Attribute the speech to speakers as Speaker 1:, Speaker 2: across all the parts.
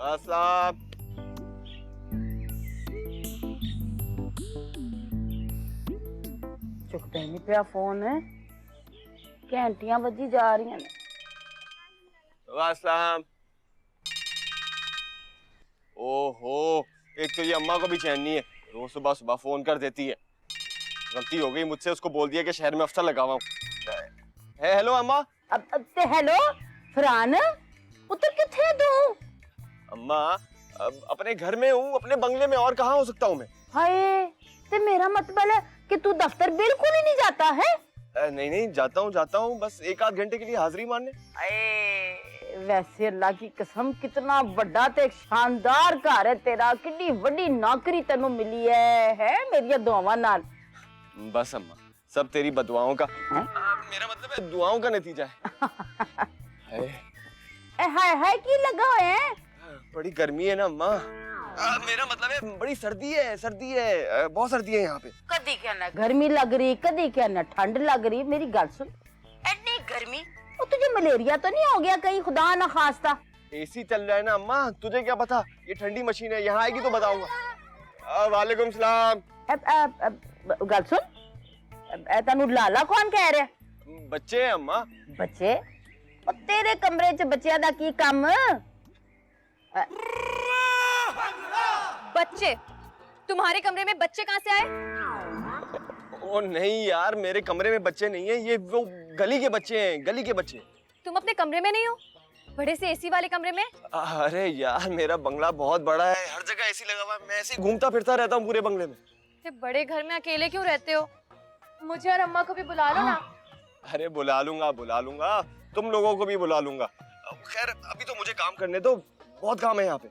Speaker 1: अस्सलाम।
Speaker 2: चुकता ही नहीं पिया फोन है, घंटियां बजी जा रही हैं।
Speaker 1: अस्सलाम। ओहो, एक तो ये अम्मा को भी चैन नहीं है, रोज सुबह सुबह फोन कर देती है। गलती हो गई मुझसे, उसको बोल दिया कि शहर में अफसर लगा हुआ हूं। हेलो अम्मा।
Speaker 2: अब हेलो फरहान, पुत्र किथे तू?
Speaker 1: अम्मा अब अपने घर में हूँ, अपने बंगले में, और कहाँ हो सकता हूँ मैं?
Speaker 2: हाय, ते मेरा मतलब है कि तू दफ्तर बिल्कुल ही नहीं जाता है?
Speaker 1: नहीं नहीं, जाता हूँ बस एक आध घंटे के लिए हाजिरी मारने।
Speaker 2: वैसे अल्लाह की कसम कितना बड़ा ते शानदार घर है तेरा, कितनी बड़ी नौकरी तेनू मिली है मेरी दुआवां नाल।
Speaker 1: बस अम्मा, सब तेरी बदुआओं का। मेरा मतलब है दुआओं का नतीजा है।
Speaker 2: हाय हाय की लगा हुआ है?
Speaker 1: बड़ी गर्मी है ना अम्मा। मेरा मतलब है बड़ी सर्दी है, बहुत सर्दी है यहाँ पे।
Speaker 2: कदी कहना गर्मी लग रही, कदी कहना ठंड लग रही। मेरी गल सुन, एडी गर्मी वो तुझे मलेरिया तो नहीं हो गया कहीं, खुदा ना खास्ता?
Speaker 1: एसी चल रहा है ना अम्मा, तुझे क्या पता, ये ठंडी मशीन है, यहाँ आएगी तो बताऊंगा। वालेकुम सलाम।
Speaker 2: गल सुन, तेनू लाला कौन कह रहा?
Speaker 1: बच्चे हैं अम्मा।
Speaker 2: बच्चे? और तेरे कमरे च बच्चियां दा की काम?
Speaker 3: बच्चे? तुम्हारे कमरे में बच्चे कहाँ से आए?
Speaker 1: ओ नहीं यार, मेरे कमरे में बच्चे नहीं है, ये वो गली के बच्चे हैं, गली के बच्चे।
Speaker 3: तुम अपने कमरे में नहीं हो, बड़े से एसी वाले कमरे में?
Speaker 1: अरे यार, मेरा बंगला बहुत बड़ा है, हर जगह एसी लगा हुआ है, मैं ऐसे ही घूमता फिरता रहता हूँ पूरे बंगले में।
Speaker 3: ये बड़े घर में अकेले क्यों रहते हो? मुझे और अम्मा को भी बुला लो ना।
Speaker 1: अरे बुला लूंगा, तुम लोगों को भी बुला लूंगा। खैर अभी तो मुझे काम करने दो, बहुत काम है यहाँ पे।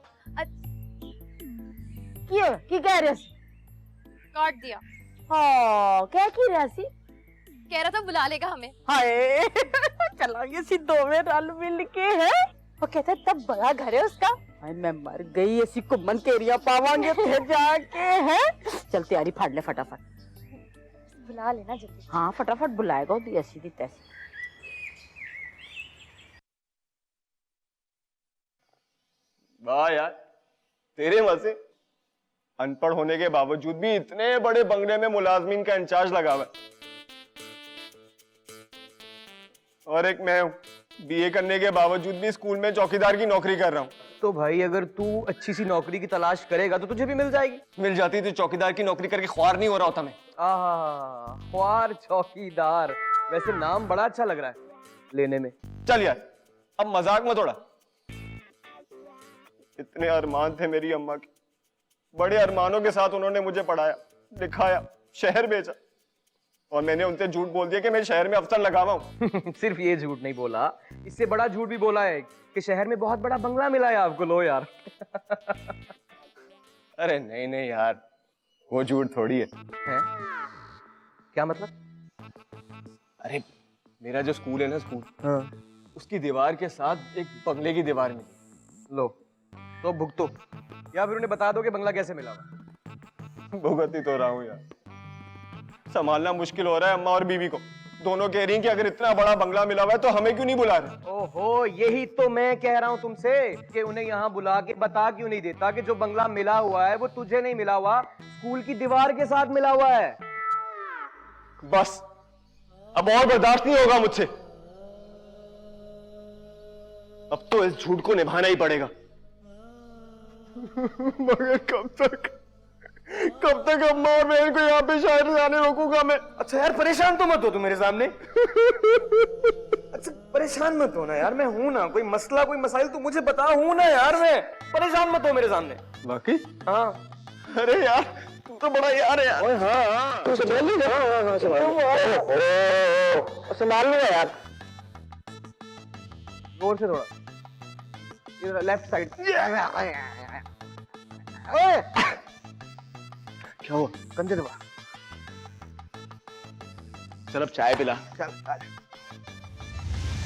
Speaker 2: की कह रहे?
Speaker 3: काट दिया।
Speaker 2: हाँ, क्या की रही?
Speaker 3: कह रहा था बुला लेगा हमें।
Speaker 2: हाय चलांगे सी दोवें रल मिल के है। वो कहता है तब बड़ा घर है उसका। हाय मैं मर गई, ऐसी घुमन केरिया पावांगे थे जाके है। चल तैयारी फाड़ ले फटाफट।
Speaker 3: बुला लेना जल्दी।
Speaker 2: हाँ फटाफट बुलाएगा, वो ऐसी थी तैसी।
Speaker 1: वाह यार, तेरे मजे। अनपढ़ होने के बावजूद भी इतने बड़े बंगले में मुलाजमीन का इंचार्ज लगा हुआ है। और एक मैं हूँ, बीए करने के बावजूद भी स्कूल में चौकीदार की नौकरी कर रहा हूँ।
Speaker 4: तो भाई अगर तू अच्छी सी नौकरी की तलाश करेगा तो तुझे भी मिल जाएगी।
Speaker 1: मिल जाती तो चौकीदार की नौकरी करके ख्वार नहीं हो रहा होता मैं।
Speaker 4: आहा, ख्वार चौकीदार, वैसे नाम बड़ा अच्छा लग रहा है लेने में।
Speaker 1: चल यार, अब मजाक मत उड़ा। इतने अरमान थे मेरी अम्मा के, बड़े अरमानों के साथ उन्होंने मुझे पढ़ाया, लिखाया, शहर भेजा, और मैंने उनसे झूठ बोल दिया कि मैं शहर में अफसर लगा हुआ हूं।
Speaker 4: सिर्फ ये झूठ नहीं बोला, इससे बड़ा झूठ भी बोला है कि शहर में बहुत बड़ा बंगला मिला है आपको। लो यार।
Speaker 1: अरे नहीं नहीं यार, वो झूठ थोड़ी है।
Speaker 4: क्या मतलब?
Speaker 1: अरे मेरा जो स्कूल है ना, स्कूल,
Speaker 4: हाँ।
Speaker 1: उसकी दीवार के साथ एक बंगले की दीवार मिली।
Speaker 4: लो तो भुगतो, या फिर उन्हें बता दो कि बंगला कैसे मिला।
Speaker 1: भुगत ही तो रहा हूँ यार, संभालना मुश्किल हो रहा है अम्मा और बीवी को। दोनों कह रही हैं कि अगर इतना बड़ा बंगला मिला हुआ है तो हमें क्यों नहीं बुला रहे।
Speaker 4: ओहो, यही तो मैं कह रहा हूं तुमसे कि उन्हें यहाँ बुला के बता क्यों नहीं देता कि जो बंगला मिला हुआ है वो तुझे नहीं मिला हुआ, स्कूल की दीवार के साथ मिला हुआ है।
Speaker 1: बस अब और बर्दाश्त नहीं होगा मुझसे, अब तो इस झूठ को निभाना ही पड़ेगा। मगर कब तक अम्मा और बहन को यहाँ पे शायर जाने रोकूंगा मैं।
Speaker 4: अच्छा यार, परेशान तो मत हो तू मेरे सामने। अच्छा परेशान मत हो ना यार, मैं हूं ना, कोई मसला कोई मसाइल तू मुझे बता, हूं ना यार मैं, परेशान मत हो मेरे सामने।
Speaker 1: बाकी
Speaker 4: हाँ।
Speaker 1: अरे यार तू तो बड़ा यार है यार।
Speaker 4: ओए हाँ, तू संभाल लीजिए। हाँ संभाल लूंगा यार। जोर से थोड़ा, इधर लेफ्ट साइड।
Speaker 1: क्या हुआ?
Speaker 4: कंधे दबा।
Speaker 1: चल अब चाय पिला।
Speaker 4: चल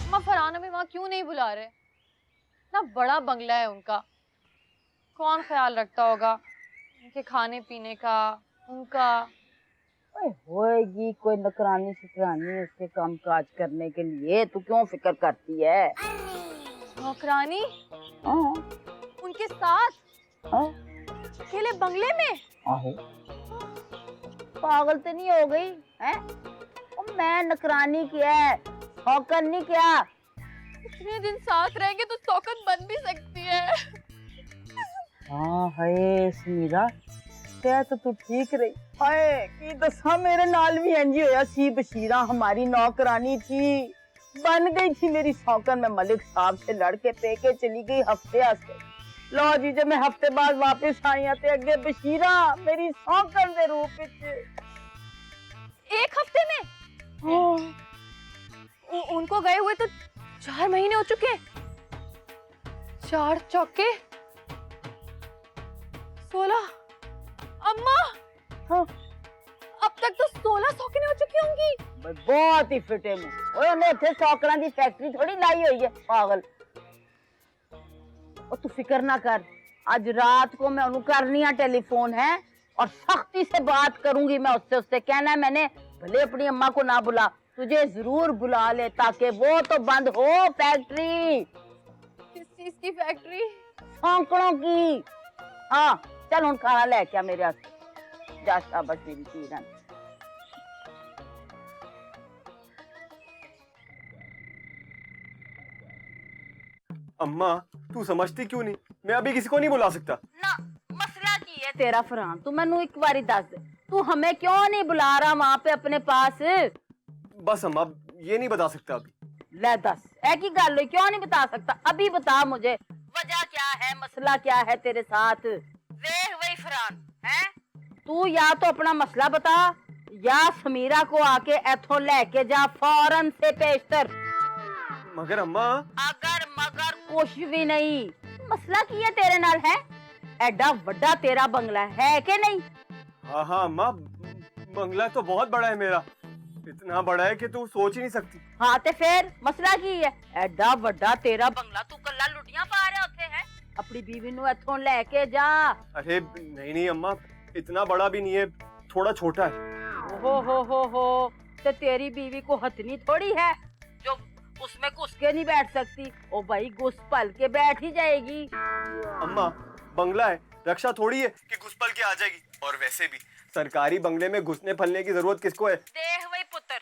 Speaker 3: अम्मा फरहान अभी वहाँ क्यों नहीं बुला रहे? ना बड़ा बंगला है उनका, कौन ख्याल रखता होगा उनके खाने पीने का, उनका।
Speaker 2: होएगी कोई नौकरानी शुक्रानी उसके काम काज करने के लिए, तू क्यों फिक्र करती है?
Speaker 3: नौकरानी?
Speaker 2: हाँ।
Speaker 3: उनके साथ
Speaker 2: हाँ?
Speaker 3: अकेले बंगले में?
Speaker 2: आहो, पागल तो नहीं हो गई हैं? और मैं नकरानी क्या है, शौकन नहीं क्या?
Speaker 3: इतने दिन साथ रहेंगे तो शौकत बन भी सकती है।
Speaker 2: हाँ है समीरा, कह तो तू ठीक रही। हाय की दसा मेरे नाल भी इंज होया सी। बशीरा हमारी नौकरानी थी, बन गई थी मेरी शौकन। मैं मलिक साहब से लड़के पेके चली गई हफ्ते हफ्ते। लो जी, जब मैं हफ्ते बाद वापस आई ते अगे बशीरा मेरी शौकन दे रूप विच।
Speaker 3: एक हफ्ते में? उनको गए हुए तो 4 महीने हो चुके। 4 चौके 16। अम्मा,
Speaker 2: हाँ?
Speaker 3: अब तक तो 16 शौकीन हो चुकी होंगी।
Speaker 2: बहुत ही फिटे मुंह। ओए उन्हें इत्थे शौकरां दी फैक्ट्री थोड़ी लाई हुई है पागल। और तू फिक्र ना कर, आज रात को मैं उन्हें करनी है टेलीफोन है और सख्ती से बात करूंगी मैं उससे। उससे कहना है मैंने भले अपनी अम्मा को ना बुला, तुझे जरूर बुला ले, ताकि वो तो बंद हो फैक्ट्री।
Speaker 3: किस चीज की फैक्ट्री?
Speaker 2: सौंकड़ों की। हाँ चल उन खाना ले क्या मेरे हाथ जा। शाबाश मेरी चीरन।
Speaker 1: अम्मा तू समझती क्यों नहीं? मैं अभी किसी को नहीं बुला सकता
Speaker 2: ना। मसला की है तेरा फरहान, तू मैनू एक बारी दस दे, तू हमें क्यों नहीं बुला रहा वहां पे अपने पास?
Speaker 1: बस अम्मा ये नहीं बता सकता अभी।
Speaker 2: ले दस, है की गल हुई, क्यों नहीं बता सकता? अभी बता मुझे, वजह क्या है, मसला क्या है तेरे साथ? वेख वही फरहान है, तू या तो अपना मसला बता या समीरा को आके एथों लेके जा फौरन से पेशतर।
Speaker 1: मगर अम्मा।
Speaker 2: अगर मगर कुछ भी नहीं। मसला की है तेरे नाल है? एडा वड्डा तेरा बंगला है कि नहीं?
Speaker 1: हाँ हाँ अम्मा, बंगला तो बहुत बड़ा है मेरा, इतना बड़ा है कि तू सोच ही नहीं सकती।
Speaker 2: हाँ ते फिर मसला की है? एडा वड्डा तेरा बंगला, तू कल्ला लुटियां पा रहे होते हैं? अपनी बीवी नू इथों लेके जा।
Speaker 1: अरे नहीं नहीं अम्मा, इतना बड़ा भी नहीं है, थोड़ा छोटा है।
Speaker 2: हो ते तेरी बीवी को हथनी थोड़ी है जो उसमें घुस के नहीं बैठ सकती। ओ भाई घुस पल के बैठ ही जाएगी।
Speaker 1: अम्मा बंगला है, रक्षा थोड़ी है कि घुस पल के आ जाएगी। और वैसे भी सरकारी बंगले में घुसने फलने की जरूरत किसको है?
Speaker 2: देख वही पुत्र,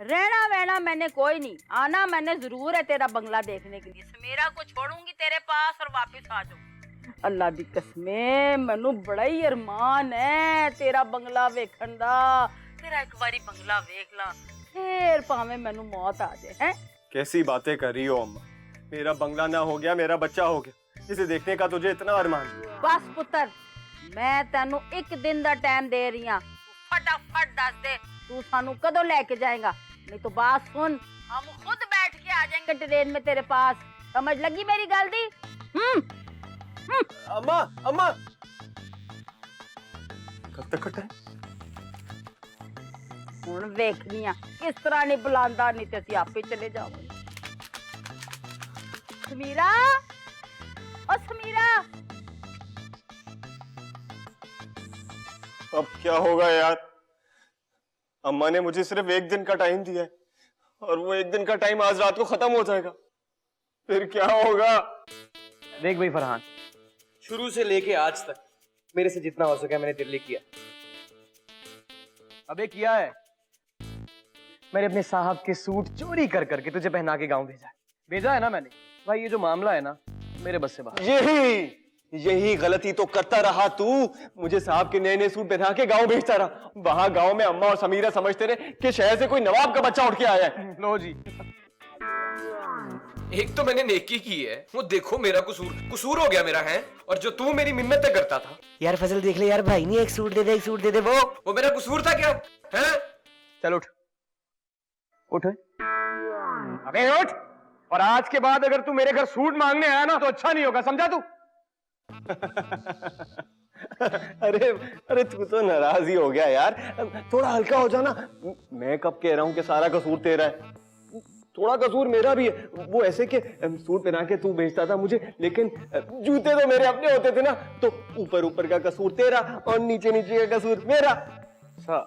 Speaker 2: रहना वहना मैंने कोई नहीं, आना मैंने जरूर है तेरा बंगला देखने के लिए। समीरा को छोड़ूंगी तेरे पास और वापस आ जाऊंगी। अल्लाह दी कसमें मैनू बड़ा ही अरमान है तेरा बंगला वेखण दा। तेरा एक बारी बंगला वेख ला, फिर भावें मैनू मौत आ जाए। हैं
Speaker 1: कैसी बातें कर रही हो अम्मा? मेरा बंगला ना हो गया, मेरा बच्चा हो गया, इसे देखने का तुझे इतना अरमान?
Speaker 2: बस पुत्र, मैं तेनू एक दिन दा टाइम दे रही हां, फटाफट दस दे तू सानू कदों लेके जाएगा। नहीं तो बात सुन, हम खुद बैठ के आ जाएंगे ट्रेन में तेरे पास। समझ लगी मेरी गल दी?
Speaker 1: अम्मा अम्मा कब तक कटा है?
Speaker 2: हुण वेखनी आ किस तरह नहीं बुलांदा, नहीं ते असीं आपे चले जावांगे। समीरा, ओ समीरा।
Speaker 1: अब क्या होगा यार? अम्मा ने मुझे सिर्फ 1 दिन का टाइम दिया है और वो 1 दिन का टाइम आज रात को खत्म हो जाएगा, फिर क्या होगा?
Speaker 4: देख भाई फरहान, शुरू से लेके आज तक मेरे से जितना हो सके मैंने तेरे लिए किया। अबे किया है, मैंने अपने साहब के सूट चोरी कर करके तुझे पहना के गांव भेजा है ना मैंने। भाई ये जो मामला है ना, मेरे बस से बाहर।
Speaker 1: यही गलती तो करता रहा तू, मुझे साहब के नए नए सूट पहना के गांव भेजता रहा। वहां गांव में अम्मा और समीरा समझते रहे कि शहर से कोई नवाब का बच्चा उठ के आया है।
Speaker 4: लो जी,
Speaker 5: एक तो मैंने नेकी की है, वो देखो मेरा कसूर हो गया मेरा है। और जो तू मेरी मिन्नतें करता था,
Speaker 6: यार फजल देख ले यार, भाई नहीं एक सूट दे दे, एक सूट दे दे।
Speaker 5: वो मेरा कसूर था क्या है?
Speaker 4: चल उठ उठ। अबे उठ। और आज के बाद अगर तू मेरे घर सूट मांगने आया ना तो अच्छा नहीं होगा, समझा तू?
Speaker 1: अरे अरे तू तो नाराज ही हो गया यार, थोड़ा हल्का हो जाना। मैं कब कह रहा हूं कि सारा कसूर तेरा है, थोड़ा कसूर मेरा भी है। वो ऐसे कि सूट पहना के तू भेजता था मुझे, लेकिन जूते तो मेरे अपने होते थे ना, तो ऊपर ऊपर का कसूर तेरा और नीचे नीचे का कसूर मेरा।
Speaker 4: अच्छा,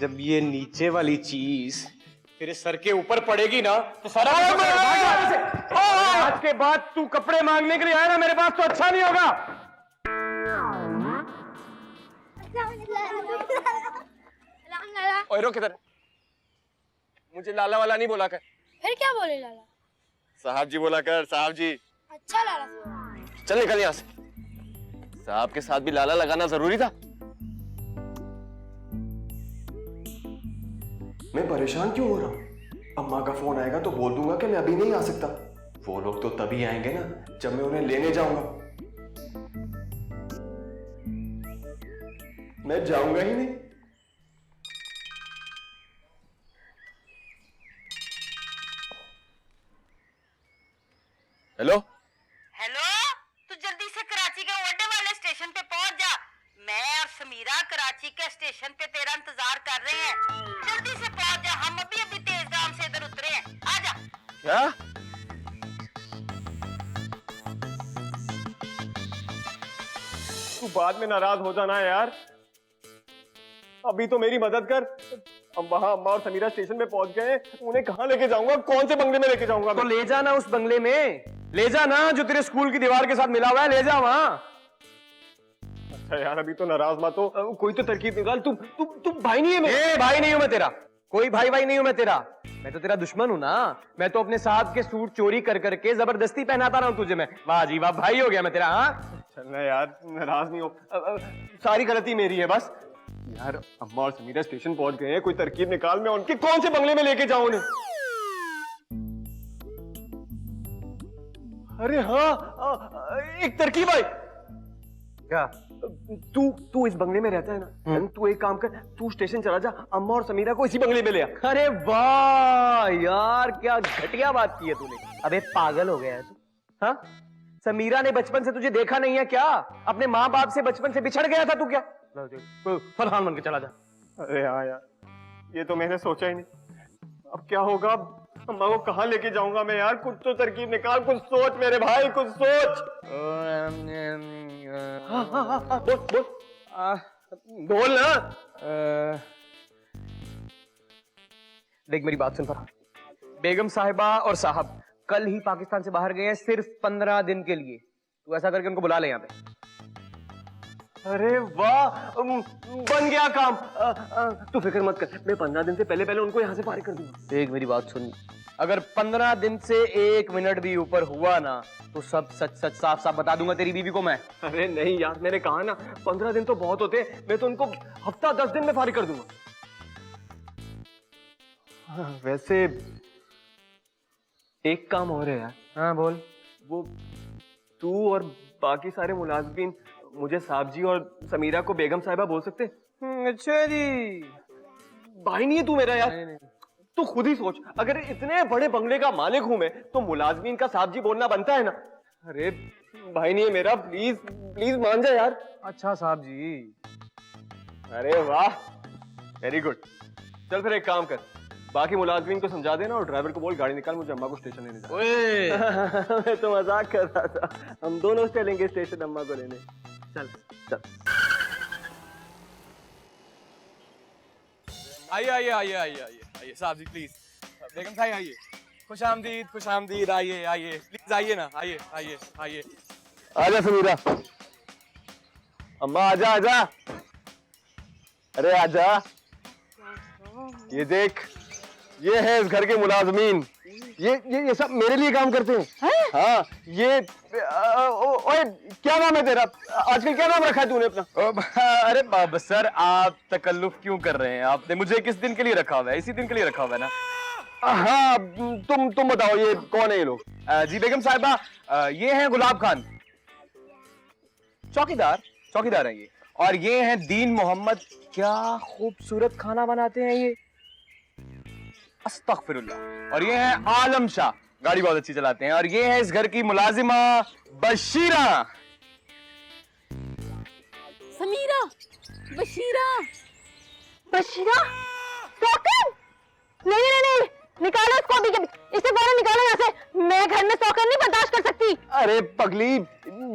Speaker 4: जब ये नीचे वाली चीज
Speaker 5: तेरे सर के ऊपर पड़ेगी ना तो सारा
Speaker 4: आज के बाद तू कपड़े मांगने के लिए आया ना मेरे पास तो अच्छा नहीं होगा।
Speaker 1: ओए रुक इधर, मुझे लाला वाला नहीं बोला कर।
Speaker 7: फिर क्या बोले लाला?
Speaker 1: साहब जी बोला कर, साहब जी।
Speaker 7: अच्छा लाला।
Speaker 1: चल निकल यहाँ से। साहब के साथ भी लाला लगाना जरूरी था। मैं परेशान क्यों हो रहा हूँ? अम्मा का फोन आएगा तो बोल दूंगा कि मैं अभी नहीं आ सकता। वो लोग तो तभी आएंगे ना जब मैं उन्हें लेने जाऊंगा। मैं जाऊंगा ही नहीं। हेलो
Speaker 2: हेलो, तू जल्दी से कराची के ओडे वाले स्टेशन पे पहुंच जा। मैं और समीरा कराची के स्टेशन पे तेरा इंतजार कर रहे हैं। जल्दी से पहुंच जा, हम अभी तेज गाम से इधर उतरे हैं। आ जा।
Speaker 1: क्या? तू बाद में नाराज हो जाना है यार। अभी तो मेरी मदद कर। अब वहां अम्मा और समीरा स्टेशन पे पहुंच गए, उन्हें कहाँ लेके जाऊंगा? कौन से बंगले में लेके जाऊंगा?
Speaker 4: तो ले जाना उस बंगले में, ले जाना जो तेरे स्कूल की दीवार के साथ मिला हुआ है, ले जा वहां।
Speaker 1: अच्छा यार अभी तो नाराज मत हो, कोई तो तरकीब निकाल। तू भाई नहीं है मेरा।
Speaker 4: भाई नहीं हूं मैं तेरा, कोई भाई नहीं हूं मैं तेरा। मैं तो तेरा दुश्मन हूं ना। मैं तो अपने साथ के सूट चोरी कर करके जबरदस्ती पहनाता रहा हूं तुझे मैं। वाह जी वाह, भाई हो गया मैं तेरा। हाँ
Speaker 1: चलना यार, नाराज नहीं हो। सारी गलती मेरी है बस। यार अम्मा और समीरा स्टेशन पहुंच गए हैं, कोई तरकीब निकाल। मैं उनके कौन से बंगले में लेके जाऊं उन्हें? अरे हाँ, एक तरकीब आई।
Speaker 4: क्या?
Speaker 1: तू इस बंगले में रहता है ना, तू एक काम कर, तू स्टेशन चला जा, अम्मा और समीरा को इसी बंगले में ले आ।
Speaker 4: अरे वाह यार, क्या घटिया बात की है तूने। अबे पागल हो गया है तू? हाँ, समीरा ने बचपन से तुझे देखा नहीं है क्या? अपने माँ बाप से बचपन से बिछड़ गया था तू क्या? फरहान बन के चला जा।
Speaker 1: अरे हाँ यार, ये तो मैंने सोचा ही नहीं। अब क्या होगा? अम्मा को कहाँ लेके जाऊंगा मैं यार? कुछ तो तरकीब निकाल, कुछ सोच मेरे भाई, कुछ सोच। हाँ, बोल ना।
Speaker 4: देख मेरी बात सुन फरहान, बेगम साहिबा और साहब कल ही पाकिस्तान से बाहर गए हैं सिर्फ 15 दिन के लिए। तू ऐसा करके उनको बुला ले यहाँ पे।
Speaker 1: अरे वाह, बन गया काम। तू फिक्र मत कर, मैं 15 दिन से पहले उनको यहाँ से फारिग कर दूंगा।
Speaker 4: देख मेरी बात सुन, अगर 15 दिन से 1 मिनट भी ऊपर हुआ ना तो सब सच सच साफ साफ बता दूंगा तेरी बीवी को मैं।
Speaker 1: अरे नहीं यार, मैंने कहा ना 15 दिन तो बहुत होते, मैं तो उनको हफ्ता 10 दिन में फारिग कर दूंगा। वैसे एक काम और है यार।
Speaker 4: हाँ बोल।
Speaker 1: वो तू और बाकी सारे मुलाजिमीन मुझे साहब जी और समीरा को बेगम साहिबा बोल सकते?
Speaker 4: अच्छा जी।
Speaker 1: भाई नहीं है तू मेरा यार। तू खुद ही सोच, अगर इतने बड़े बंगले का मालिक हूं मैं तो मुलाजिमीन का साहब जी बोलना बनता है ना। अरे भाई नहीं है मेरा, प्लीज प्लीज मान जा यार।
Speaker 4: अच्छा साहब जी।
Speaker 1: अरे वाह, वेरी गुड। चल फिर एक काम कर, बाकी मुलाजिमीन को समझा देना और ड्राइवर को बोल गाड़ी निकाल, मुझे अम्मा को स्टेशन लेने जाना। मैं तो मजाक कर रहा था, हम दोनों चलेंगे स्टेशन अम्मा को लेने। चल चल।
Speaker 5: आइए आइए आइए आइए आइए आइए साहब जी प्लीज। बेगम साहब आइए। खुश आमदीद, आइए आइए प्लीज, आइए ना, आइए आइए आइए।
Speaker 1: आजा समीरा। अम्मा आजा आजा। अरे आजा। ये देख, ये है इस घर के मुलाजमीन। ये सब मेरे लिए काम करते हैं। हाँ, ये ओए क्या नाम है तेरा? आजकल क्या नाम रखा है तूने अपना?
Speaker 5: अरे बाबा सर, आप तकल्लुफ क्यों कर रहे हैं? आपने मुझे किस दिन के लिए रखा हुआ है? इसी दिन के लिए रखा हुआ है ना।
Speaker 1: हाँ, तुम बताओ ये कौन है ये लोग?
Speaker 5: जी बेगम साहिबा, ये हैं गुलाब खान, चौकीदार हैं ये। और ये हैं दीन मोहम्मद। क्या खूबसूरत खाना बनाते हैं ये, अस्तगफिरुल्लाह। और ये हैं आलम शाह, गाड़ी बहुत अच्छी चलाते हैं। और ये है इस घर की मुलाजिमा बशीरा।
Speaker 2: समीरा, बशीरा, बशीरा, सौकन? नहीं, निकालो इसको अभी, इसे फौरन निकालो यहाँ से। मैं घर में सौकन नहीं बर्दाश्त कर सकती।
Speaker 1: अरे पगली,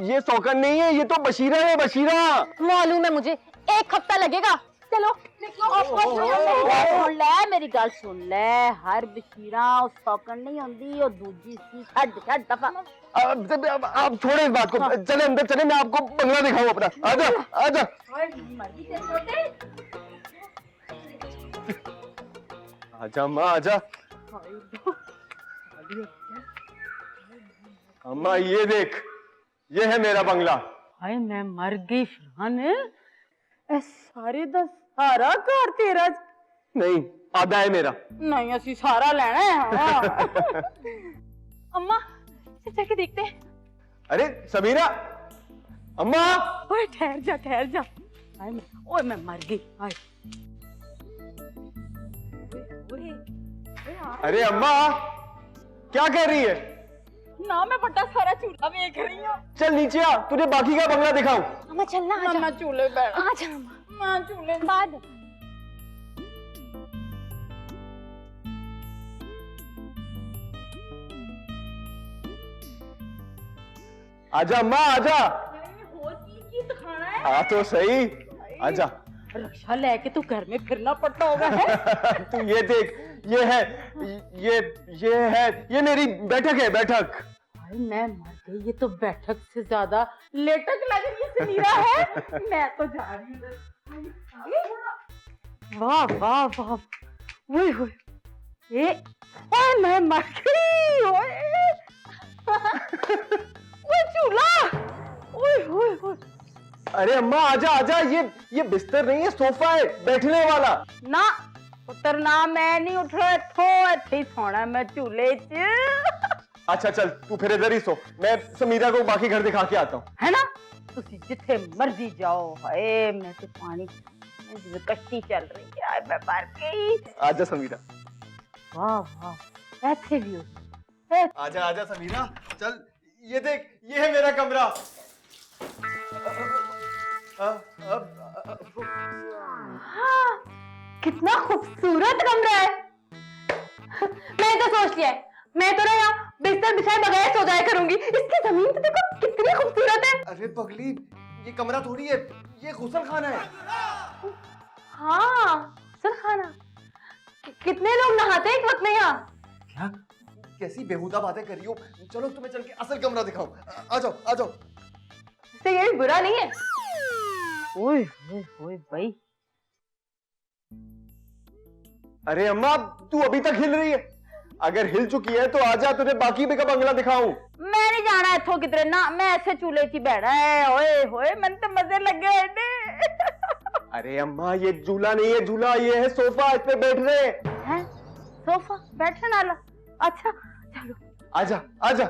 Speaker 1: ये सौकन नहीं है, ये तो बशीरा है, बशीरा।
Speaker 2: मालूम है मुझे, 1 हफ्ता लगेगा। चलो निकलो। मेरी गल सुन ले, हर बशीरा उस सौकन नहीं होंदी, ओ दूजी सी छड़ दफा।
Speaker 1: आप छोड़े इस बात को, चले अंदर चले, मैं आपको बंगला दिखाऊं अपना। आजा आजा।
Speaker 2: मर्जी से छोटे।
Speaker 1: आजा अम्मा आजा। अम्मा ये देख, ये है मेरा बंगला।
Speaker 2: हाय मैं मर गई फिरहान, ए सारे दा सारा घर तेरा?
Speaker 1: नहीं, आधा है मेरा।
Speaker 2: नहीं असी सारा लेना है। हाँ।
Speaker 3: अम्मा सिर्फ जाके देखते हैं।
Speaker 1: अरे समीरा, अम्मा।
Speaker 2: ओए ठहर जा हाय ओए मैं मर गई। हाय
Speaker 1: अरे अम्मा क्या कह रही है?
Speaker 2: ना मैं बड़ा सारा चूल्हा देख रही हूँ।
Speaker 1: चल नीचे आ, तुझे बाकी का बंगला दिखाऊं।
Speaker 3: अम्मा चलना,
Speaker 2: ना
Speaker 3: आजा
Speaker 2: मैं चूल्हे बैठ,
Speaker 3: आजा अम्मा।
Speaker 2: मैं चूल्हे
Speaker 3: बाद
Speaker 1: आजा अम्मा आजा।
Speaker 2: और की खाना है?
Speaker 1: आ तो सही, आजा।
Speaker 2: रक्षा लेके तू घर में फिरना पड़ता होगा है?
Speaker 1: तू ये देख, ये है, ये मेरी बैठक है, बैठक।
Speaker 2: भाई मैं मर गई, ये तो बैठक से ज्यादा लेटक लग रही है। समीरा है, मैं तो जा रही हूँ। वाह वाह वाह, ओए होए, ये ओए मैं मर गई। ओए वो चूल्हा, ओए होए होए।
Speaker 1: अरे अम्मा आजा आजा, ये बिस्तर नहीं है, सोफा है बैठने वाला।
Speaker 2: ना उतरना, मैं नहीं उठ रहा, इत्थे ही सोना मैं चूल्हे च।
Speaker 1: अच्छा चल तू फिर इधर ही सो, मैं समीरा को बाकी घर दिखा के आता हूँ।
Speaker 2: है ना, तुसी जिथे मर्जी जाओ। हाय मैं तो पानी जिਵੇਂ कश्ती चल रही है। हाय मैं मर गई।
Speaker 1: आजा समीरा।
Speaker 2: वाह वाह, ऐसे भी
Speaker 1: आजा आजा समीरा, चल ये देख, ये है मेरा कमरा।
Speaker 2: हाँ, कितना खूबसूरत कमरा है। मैं तो सोच लिया है, मैं तो ना यहाँ बिस्तर बिछाए बगैर सो जाया करूंगी। इसकी जमीन तो देखो कितनी खूबसूरत है।
Speaker 1: अरे पगली, ये कमरा थोड़ी है, ये गुसल खाना है।
Speaker 2: हाँ गुसल खाना। कितने लोग नहाते हैं एक वक्त में यहाँ?
Speaker 1: क्या कैसी बेहुदा बातें कर रही हो? चलो तुम्हें चल के असल कमरा दिखाऊं। आ जाओ आ जाओ।
Speaker 2: इससे ये भी बुरा नहीं है। ओए ओए ओए भाई।
Speaker 1: अरे अम्मा तू अभी तक हिल रही है? अगर हिल चुकी है तो आजा, तुझे बाकी भी का बंगला दिखाऊं।
Speaker 2: मैं नहीं जाना इथों किधरे ना, मैं ऐसे चूल्हे ची बैठा है। ओए होए मन तो मजे लगे हैं।
Speaker 1: अरे अम्मा ये झूला नहीं है, झूला ये है सोफा, इस पे बैठ रहे
Speaker 2: हैं। सोफा बैठने वाला? अच्छा चलो
Speaker 1: आजा आजा।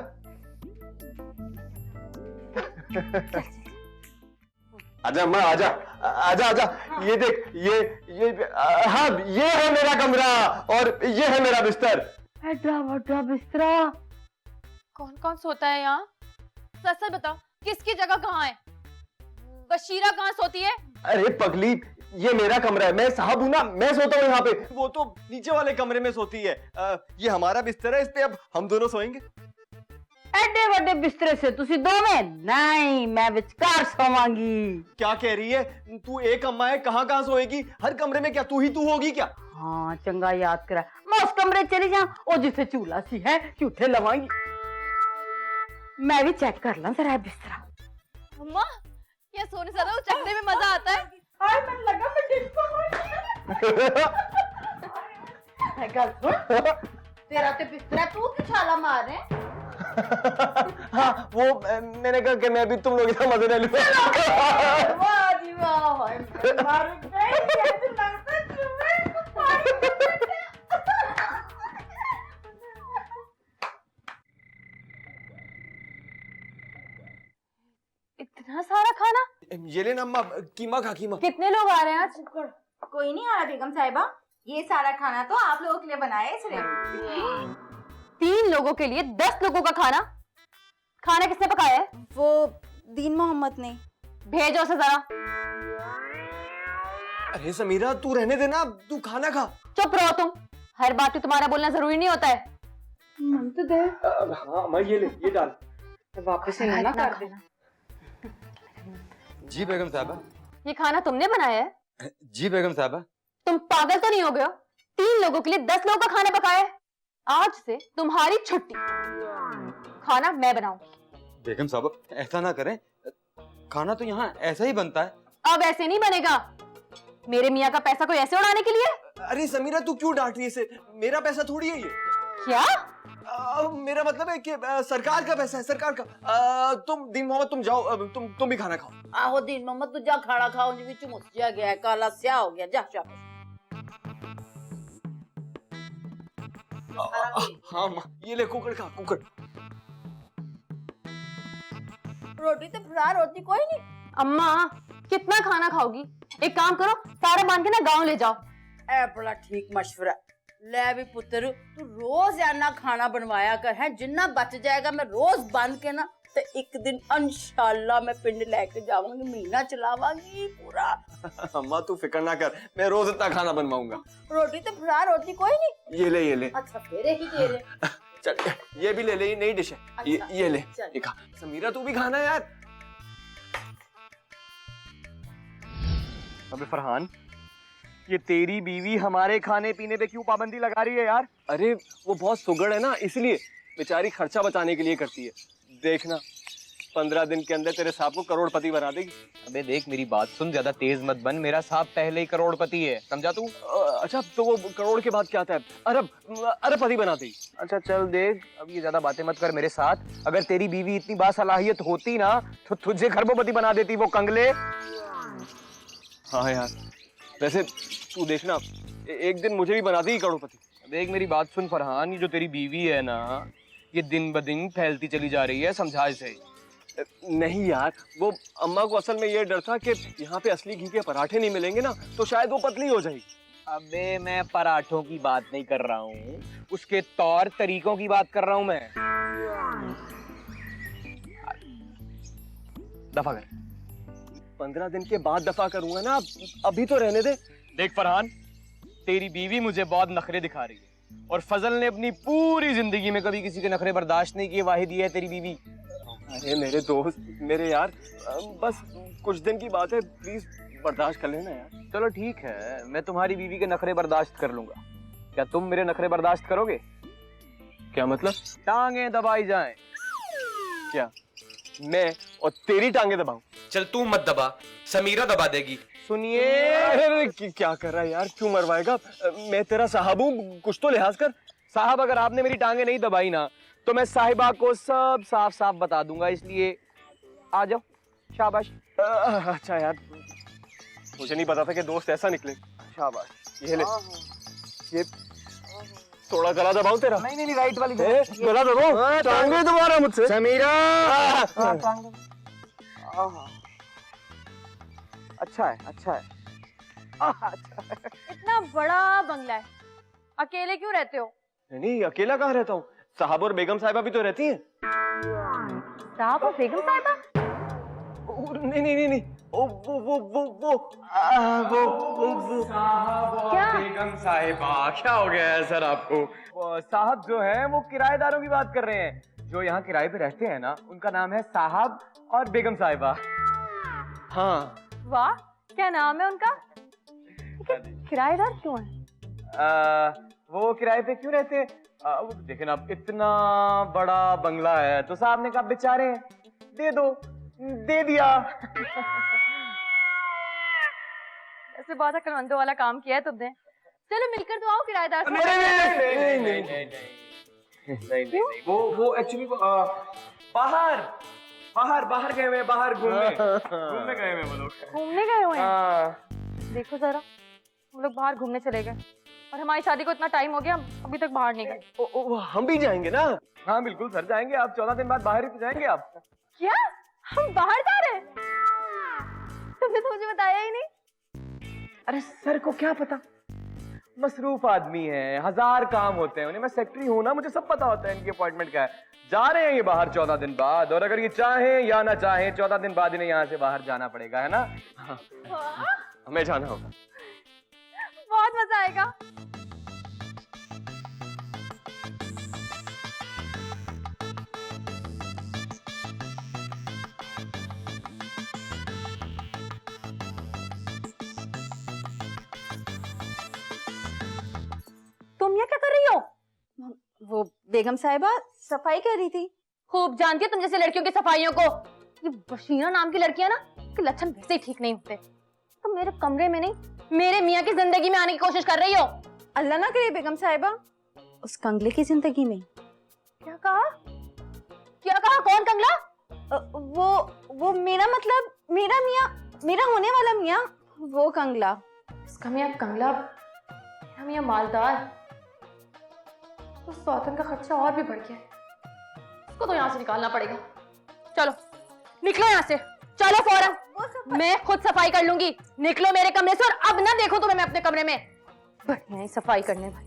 Speaker 1: आजा अम्मा आजा आजा आजा। ये देख, हाँ ये है मेरा कमरा और ये है मेरा बिस्तर।
Speaker 2: एड्रा वड्रा बिस्तरा।
Speaker 3: कौन कौन सोता है यहाँ? सच सच बताओ, किसकी जगह कहाँ है? बशीरा कहाँ सोती है?
Speaker 1: अरे पगली, ये मेरा कमरा है, मैं साहब हूं ना, मैं सोता हूँ यहाँ पे। वो तो नीचे वाले कमरे में सोती है। ये हमारा बिस्तर है, इस पे अब हम दोनों सोएंगे।
Speaker 2: एडे वड्डे बिस्तरे से तुसी दो में? नहीं, मैं विचकार सोवांगी।
Speaker 1: क्या कह रही है तू? एक अम्मा है, कहाँ कहाँ सोएगी? हर कमरे में क्या तू ही तू होगी क्या?
Speaker 2: हाँ चंगा याद करा, मैं उस कमरे चली जाऊं और जिसे चूल्हा सी है झूठे लवांगी। मैं भी चेक कर ला जरा बिस्तरा।
Speaker 3: अम्मा ये सोने से ज्यादा चखने में मजा आता है।
Speaker 2: हाय मन लगा मैं डिस्को गल सुन, तेरा तो बिस्तरा तू की छाला मार रहे हैं।
Speaker 1: हाँ वो मैंने कहा कि मैं भी तुम लोग मजे ले लूं।
Speaker 2: वाह जी वाह, मार गई ऐसे लगता है तुम्हें।
Speaker 3: इतना सारा खाना?
Speaker 1: ये लेना अम्मा, कीमा खा कीमा।
Speaker 3: कितने लोग आ रहे हैं आज?
Speaker 8: कोई नहीं आ रहा बेगम साहिबा, ये सारा खाना तो आप लोगों के लिए बनाया है सिर्फ।
Speaker 3: 3 लोगों के लिए 10 लोगों का खाना? खाना किसने पकाया है?
Speaker 8: वो दीन मोहम्मद ने।
Speaker 3: भेजो उसे जरा।
Speaker 1: अरे समीरा तू रहने देना, तू खाना खा।
Speaker 3: चुप रहो तुम, हर बात में तुम्हारा बोलना जरूरी नहीं होता है।
Speaker 2: मन तो दे।
Speaker 1: हाँ अम्मा ये ले, ये डाल।
Speaker 2: वापस ना कर देना।
Speaker 5: जी बेगम साहबा।
Speaker 3: ये खाना तुमने बनाया है?
Speaker 5: जी बेगम साहबा।
Speaker 3: तुम पागल तो नहीं हो गए हो? 3 लोगों के लिए 10 लोगों का खाना पकाया है। आज से तुम्हारी छुट्टी, खाना मैं बनाऊंगी।
Speaker 9: बेगम साहब ऐसा ना करें, खाना तो यहाँ ऐसा ही बनता है।
Speaker 3: अब ऐसे नहीं बनेगा। मेरे मियाँ का पैसा कोई ऐसे उड़ाने के लिए?
Speaker 1: अरे समीरा तू क्यों डांट रही है इसे? मेरा पैसा थोड़ी है ये।
Speaker 3: क्या?
Speaker 1: मेरा मतलब है कि सरकार का पैसा है, सरकार का। तुम दीन मोहम्मद तुम जाओ, तुम भी खाना खाओ।
Speaker 2: आहो दीन मोहम्मद तू जा खाना खाओ, जी विच मुस जा गया है, काला स्या हो गया, जा शाबाश।
Speaker 1: हाँ माँ, ये ले कुकर खा, कुकर।
Speaker 2: रोटी तो फ्रार होती कोई नहीं।
Speaker 3: अम्मा कितना खाना खाओगी? एक काम करो, सारा बांध के ना गांव ले जाओ।
Speaker 2: ए बड़ा ठीक मशवरा। ले भी पुत्र, तू रोज याना खाना बनवाया कर है, जिन्ना बच जाएगा मैं रोज बंद के ना तो एक दिन इंशाल्लाह मैं पिंड लेके जाऊंगी, महीना चलावांगी पूरा।
Speaker 1: अम्मा तू फिक्र ना कर, मैं रोज इतना खाना बनवाऊंगा।
Speaker 2: रोटी तो फ्रार होती कोई नहीं।
Speaker 1: ये ले, ये ले।
Speaker 2: अच्छा तेरे ही दे ले।
Speaker 1: चल ये भी ले ले, ये नई डिश है।
Speaker 2: अच्छा,
Speaker 1: ये ले,
Speaker 2: चल।
Speaker 1: ये खा। समीरा तू भी खाना यार।
Speaker 4: अबे फरहान, ये तेरी बीवी हमारे खाने पीने पे क्यों पाबंदी लगा रही है यार?
Speaker 1: अरे वो बहुत सुगड़ है ना, इसलिए बेचारी खर्चा बचाने के लिए करती है। देखना 15 दिन के अंदर तेरे साहब को करोड़पति बना देगी।
Speaker 4: अबे देख मेरी बात सुन, ज्यादा तेज मत बन, मेरा साहब पहले ही करोड़पति है, समझा तू?
Speaker 1: अच्छा तो वो करोड़ के बाद क्या आता है? अरबपति बना देगी।
Speaker 4: अच्छा चल देख, अब ये ज्यादा बातें मत कर मेरे साथ। अगर तेरी बीवी इतनी बासलाहियत होती ना तो तुझे खरबोपति बना देती वो कंगले।
Speaker 1: हाँ यार, वैसे तू देखना एक दिन मुझे भी बना देगी करोड़पति।
Speaker 4: देख मेरी बात सुन फरहान, ये जो तेरी बीवी है ना, ये दिन ब दिन फैलती चली जा रही है, समझा इसे।
Speaker 1: नहीं यार, वो अम्मा को असल में ये डर था कि यहाँ पे असली घी के पराठे नहीं मिलेंगे ना, तो शायद वो पतली हो जाएगी।
Speaker 4: अबे मैं पराठों की बात नहीं कर रहा हूँ, उसके तौर तरीकों की बात कर रहा हूँ मैं। दफा कर।
Speaker 1: 15 दिन के बाद दफा करूंगा ना, अभी तो रहने दे।
Speaker 4: देख फरहान, तेरी बीवी मुझे बहुत नखरे दिखा रही है और फजल ने अपनी पूरी जिंदगी में कभी किसी के नखरे बर्दाश्त नहीं किए, वाहिद ये है तेरी बीवी।
Speaker 1: अरे मेरे दोस्त, मेरे यार, बस कुछ दिन की बात है, प्लीज बर्दाश्त कर लेना यार।
Speaker 4: चलो ठीक है, मैं तुम्हारी बीवी के नखरे बर्दाश्त कर लूंगा। क्या तुम मेरे नखरे बर्दाश्त करोगे?
Speaker 1: क्या मतलब?
Speaker 4: टांगे दबाई जाएं।
Speaker 1: क्या मैं और तेरी टांगे दबाऊं?
Speaker 5: चल तू मत दबा, समीरा दबा देगी।
Speaker 4: सुनिए।
Speaker 1: अरे क्या कर रहा है यार, क्यों मरवाएगा? मैं तेरा साहब हूँ, कुछ तो लिहाज कर।
Speaker 4: साहब अगर आपने मेरी टांगे नहीं दबाई ना तो मैं साहिबा को सब साफ साफ बता दूंगा, इसलिए आ जाओ। शाबाश।
Speaker 1: अच्छा यार, मुझे नहीं पता था कि दोस्त ऐसा निकले।
Speaker 4: शाबाश।
Speaker 1: ये ले, ये थोड़ा गला दबाऊं तेरा?
Speaker 4: नहीं नहीं राइट वाली
Speaker 1: गला दबाऊं? टांगे दबा रहा मुझसे
Speaker 4: समीरा। अच्छा है, अच्छा है।
Speaker 3: इतना बड़ा बंगला है, अकेले क्यों रहते हो?
Speaker 1: नहीं अकेला कहाँ रहता हूँ, साहब और बेगम साहिबा भी तो रहती हैं।
Speaker 3: साहब और बेगम साहिबा?
Speaker 1: नहीं नहीं नहीं नहीं, वो
Speaker 3: क्या?
Speaker 4: बेगम साहिबा, क्या हो गया है सर आपको? साहब जो है वो किराएदारों की बात कर रहे हैं, जो यहाँ किराए पे रहते हैं ना, उनका नाम है साहब और बेगम साहिबा।
Speaker 1: हाँ।
Speaker 3: वाह, क्या नाम है उनका? किराएदार क्यों है?
Speaker 4: वो किराए पे क्यों रहते हैं? देखे ना, इतना बड़ा बंगला है तो साहब ने कहा बेचारे दे दो, दे दिया।
Speaker 3: ऐसे बहुत अक्लमंदों वाला काम किया है तुमने। चलो मिलकर तो आओ किराएदार से।
Speaker 4: नहीं, वो एक्चुअली बाहर गए हुए हैं, बाहर घूमने गए हुए हैं वो लोग।
Speaker 3: घूमने गए हुए हैं? देखो जरा, हम लोग बाहर घूमने चले गए और हमारी शादी को इतना टाइम हो गया, हम अभी तक बाहर नहीं गए।
Speaker 1: हम भी जाएंगे ना?
Speaker 4: हाँ बिल्कुल सर, जाएंगे आप। 14 दिन बाद बाहर ही तो जाएंगे आप।
Speaker 3: क्या हम बाहर जा रहे हैं? तुमने तो मुझे बताया ही नहीं।
Speaker 4: अरे सर को क्या पता, मसरूफ आदमी है, 1000 काम होते हैं उन्हें। मैं सेक्रेटरी हूं ना, मुझे सब पता होता है इनकी अपॉइंटमेंट क्या है। जा रहे हैं ये बाहर 14 दिन बाद, और अगर ये चाहें या ना चाहें 14 दिन बाद इन्हें यहाँ से बाहर जाना पड़ेगा, है ना?
Speaker 1: हमें जाना होगा।
Speaker 3: बहुत मजा आएगा।
Speaker 8: वो बेगम साहिबा सफाई कर रही थी।
Speaker 3: खूब जानती है तुम जैसे लड़कियों की सफाइयों को। ये बशीरा नाम की लड़कियां ना, के लक्षण वैसे ही ठीक नहीं होते। तुम मेरे कमरे में नहीं, मेरे मियाँ की जिंदगी में आने की कोशिश कर रही हो।
Speaker 8: अल्लाह ना करे बेगम साहिबा उस कंगले की जिंदगी में।
Speaker 3: क्या कहा? क्या कहा? कौन कंगला?
Speaker 8: वो मेरा मतलब मेरा मियाँ, मेरा होने वाला मियाँ, वो कंगला।
Speaker 3: इसका मियाँ कंगला, मेरा मियाँ मालदार। तो सौतन का खर्चा और भी बढ़ गया है। इसको तो यहाँ से निकालना पड़ेगा। चलो निकलो यहाँ से, चलो फौरन। मैं खुद सफाई कर लूंगी। निकलो मेरे कमरे से, और अब ना देखो तुम्हें मैं अपने कमरे में। बढ़िया ही सफाई करने वाली।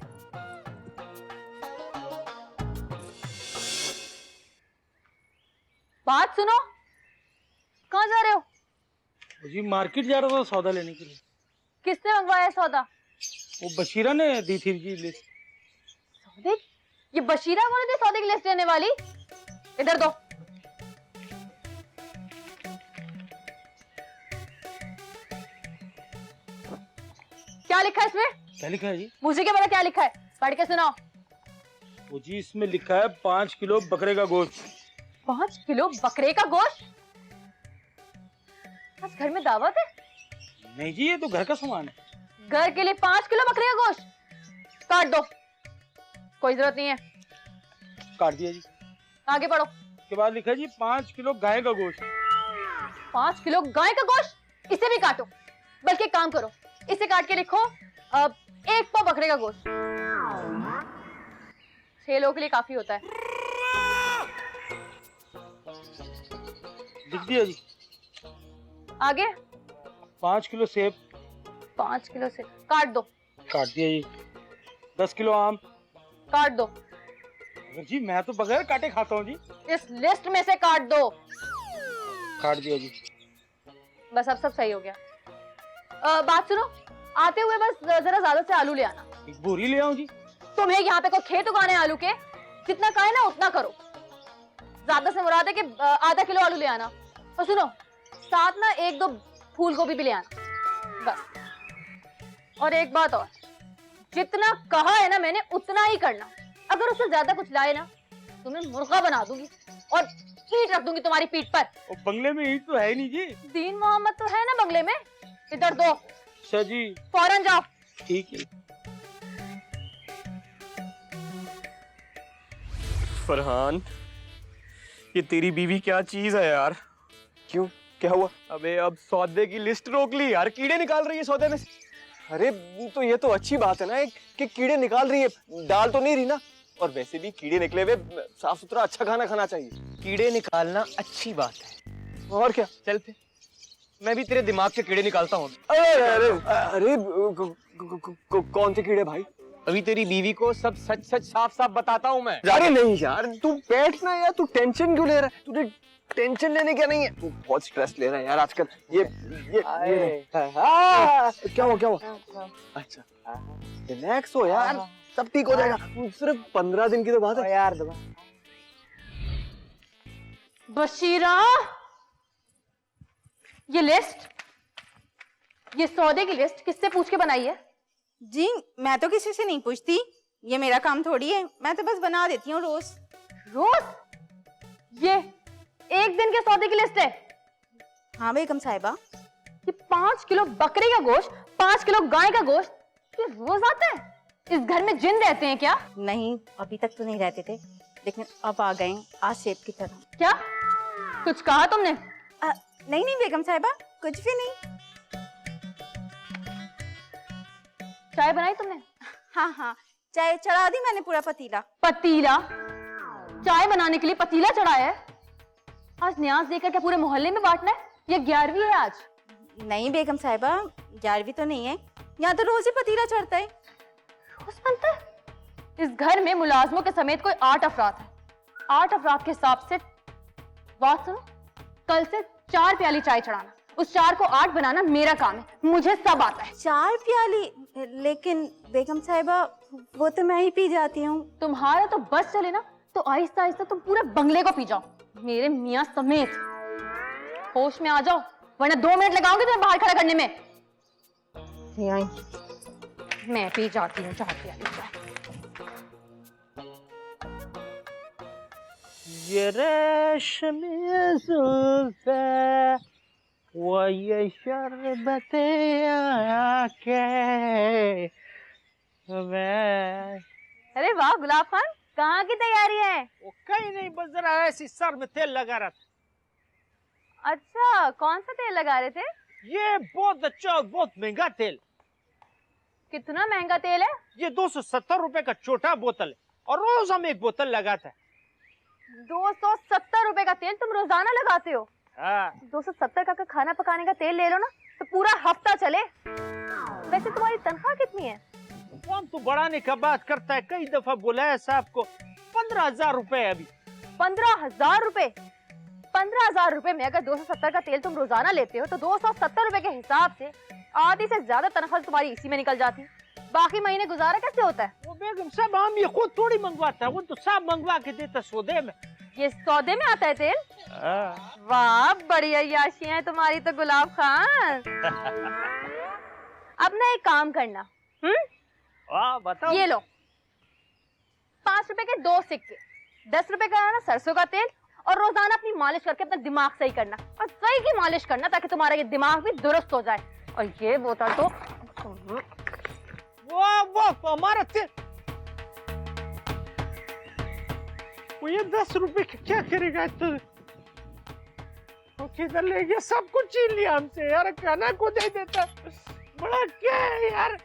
Speaker 3: बात सुनो, कहाँ जा रहे हो?
Speaker 10: जी मार्केट जा रहा था सौदा लेने के लिए।
Speaker 3: किसने मंगवाया सौदा?
Speaker 10: वो बशीरा ने दी थी जी लिस्ट।
Speaker 3: सौदे? ये बशीरा कौन थी सौदे की लिस्ट देने वाली? इधर दो। क्या लिखा है इसमें?
Speaker 10: क्या लिखा है जी?
Speaker 3: मुझे क्या पता क्या लिखा है, पढ़ के सुनाओ।
Speaker 10: वो जी इसमें लिखा है 5 किलो बकरे का गोश्त।
Speaker 3: 5 किलो बकरे का गोश्त? आज घर में दावत है?
Speaker 10: नहीं जी ये तो घर का सामान है।
Speaker 3: घर के लिए 5 किलो बकरे का गोश्त? काट दो, कोई जरूरत नहीं है।
Speaker 10: काट दिया जी।
Speaker 3: आगे पढ़ो।
Speaker 10: के बाद लिखा है जी 5 किलो गाय का गोश्त।
Speaker 3: 5 किलो गाय का गोश्त? इसे भी काटो, बल्कि एक काम करो, इसे काट के लिखो 1 पाव बकरे का गोश्त। 6 लोगों के लिए काफी होता है।
Speaker 10: लिख दिया जी।
Speaker 3: आगे
Speaker 10: 5 किलो सेब।
Speaker 3: 5 किलो से काट दो।
Speaker 10: काट दिया जी। 10 किलो आम।
Speaker 3: काट दो।
Speaker 10: अगर जी मैं तो बगैर काटे खाता हूँ जी।
Speaker 3: इस लिस्ट में से काट दो।
Speaker 10: काट दिया जी।
Speaker 3: बस अब सब सही हो गया। बात सुनो, आते हुए बस जरा ज्यादा से आलू ले आना।
Speaker 10: एक बोरी ले आऊं जी?
Speaker 3: तुम्हें यहाँ पे कोई खेत उगाने आलू के? जितना कहे ना उतना करो। ज्यादा से मुराद है कि आधा किलो आलू ले आना। और सुनो, साथ ना 1-2 फूल गोभी भी ले आना बस। और एक बात और, जितना कहा है ना मैंने उतना ही करना। अगर उससे ज्यादा कुछ लाए ना, तुम्हें मुर्गा बना दूंगी और ईंट रख दूंगी तुम्हारी पीठ पर।
Speaker 10: वो बंगले में ईंट तो है नहीं जी।
Speaker 3: दीन मोहम्मद तो है ना बंगले में। इधर दो।
Speaker 10: अच्छा जी।
Speaker 3: फौरन जाओ।
Speaker 10: ठीक है।
Speaker 1: फरहान, ये तेरी बीवी क्या चीज है यार। क्यों, क्या हुआ?
Speaker 4: अबे अब सौदे की लिस्ट रोक ली यार, कीड़े निकाल रही है सौदे में से।
Speaker 1: अरे तो ये तो अच्छी बात है ना कि कीड़े निकाल रही है, डाल तो नहीं रही ना। और वैसे भी कीड़े निकले हुए साफ सुथरा अच्छा खाना खाना चाहिए।
Speaker 4: कीड़े निकालना अच्छी बात है।
Speaker 1: और क्या?
Speaker 4: चल फिर मैं भी तेरे दिमाग के कीड़े निकालता हूँ।
Speaker 1: अरे अरे अरे कौन से कीड़े भाई?
Speaker 4: अभी तेरी बीवी को सब सच सच साफ साफ बताता हूँ मैं।
Speaker 1: अरे नहीं यार, तू बैठ ना यार, तू टेंशन क्यों ले रहा है? तुझे टेंशन लेने क्या नहीं है, तू बहुत स्ट्रेस ले रहा है यार आजकल। ये क्या हुआ, क्या हुआ? अच्छा रिलैक्स हो यार, सब ठीक हो जाएगा। सिर्फ 15 दिन की तो बात है यार।
Speaker 3: बशीरा, ये लिस्ट, ये सौदे की लिस्ट किससे पूछ के बनाई है?
Speaker 8: जी मैं तो किसी से नहीं पूछती, ये मेरा काम थोड़ी है। मैं तो बस बना देती हूँ रोज।
Speaker 3: रोज? ये 1 दिन के सौदे की लिस्ट है?
Speaker 8: हाँ बेगम साहिबा।
Speaker 3: ये 5 किलो बकरे का गोश्त, 5 किलो गाय का गोश्त, ये रोज आता है? इस घर में जिन रहते हैं क्या?
Speaker 8: नहीं, अभी तक तो नहीं रहते थे, लेकिन अब आ गए आज सेब की तरह।
Speaker 3: क्या कुछ कहा तुमने?
Speaker 8: नहीं नहीं बेगम साहिबा, कुछ भी नहीं।
Speaker 3: चाय बनाई तुमने?
Speaker 8: हाँ हाँ, चाय चढ़ा दी मैंने, पूरा पतीला।
Speaker 3: पतीला? चाय बनाने के लिए पतीला चढ़ाया है? आज न्याज देकर क्या पूरे मोहल्ले में बांटना है? ये 11वीं है आज।
Speaker 8: नहीं बेगम साहिबा, 11वीं तो नहीं है, यहाँ तो रोज ही पतीला चढ़ता है।
Speaker 3: रोज बनता है? इस घर में मुलाजमों के समेत कोई 8 अफराद है। 8 अफराद के हिसाब से बात सुनो, कल से 4 प्याली चाय चढ़ाना। उस 4 को 8 बनाना मेरा काम है, मुझे सब आता है।
Speaker 8: 4 प्याली? लेकिन बेगम साहिबा वो तो मैं ही पी जाती हूँ।
Speaker 3: तुम्हारा तो बस चले ना, तो आहिस्ता आहिस्ता तुम पूरे बंगले को पी जाओ, मेरे मियाँ समेत। होश में आ जाओ, वरना 2 मिनट लगाओगे तुम्हें बाहर खड़ा करने में। मैं पी जाती हूँ 4 प्याली चाय।
Speaker 10: ये रेशमी जुल्फे वो ये शरबते आके मैं
Speaker 3: अरे वाह गुलाब खान, कहाँ की तैयारी है?
Speaker 10: वो कहीं नहीं, बस जरा ऐसी सर में तेल लगा रहा था।
Speaker 3: अच्छा, कौन सा तेल लगा रहे थे?
Speaker 10: ये बहुत अच्छा और बहुत महंगा तेल।
Speaker 3: कितना महंगा तेल है?
Speaker 10: ये 270 रुपए का छोटा बोतल है और रोज हम एक बोतल लगाते हैं।
Speaker 3: 270 रुपए का तेल तुम रोजाना लगाते हो?
Speaker 10: हाँ।
Speaker 3: 270 का खाना पकाने का तेल ले लो ना तो पूरा हफ्ता चले। वैसे तुम्हारी तनख्वाह कितनी है?
Speaker 10: कौन तो बढ़ाने का बात करता है, कई दफा बोला है साहब को। 15,000 रुपए अभी।
Speaker 3: 15,000 रुपए? 15,000 रुपए में अगर 270 का तेल तुम रोजाना लेते हो तो 270 रुपए के हिसाब से आधी से ज्यादा तनख्वाह तुम्हारी इसी में निकल जाती। बाकी महीने गुजारा कैसे होता है?
Speaker 10: वो बेगम साहब हम ये खुद थोड़ी मंगवाता है, वो तो साहब मंगवा के देता सौदे में।
Speaker 3: ये सौदे में आता है तेल? वाह, बड़ी अय्याशी है तुम्हारी तो गुलाब खान। अब ना एक काम करना,
Speaker 10: बताओ।
Speaker 3: ये लो 5 रुपए के 2 सिक्के, 10 रुपए का ना सरसों का तेल, और रोजाना अपनी मालिश करके अपना दिमाग सही करना, और सही की मालिश करना ताकि तुम्हारा ये दिमाग भी दुरुस्त हो जाए। और ये बोतल तो
Speaker 10: वो हमारा तेल, वो ये 10 रुपए का क्या करेगा? तो वो किधर ले गया? सब कुछ छीन लिया हमसे यार, खाना को दे देता। बड़ा क्या है यार,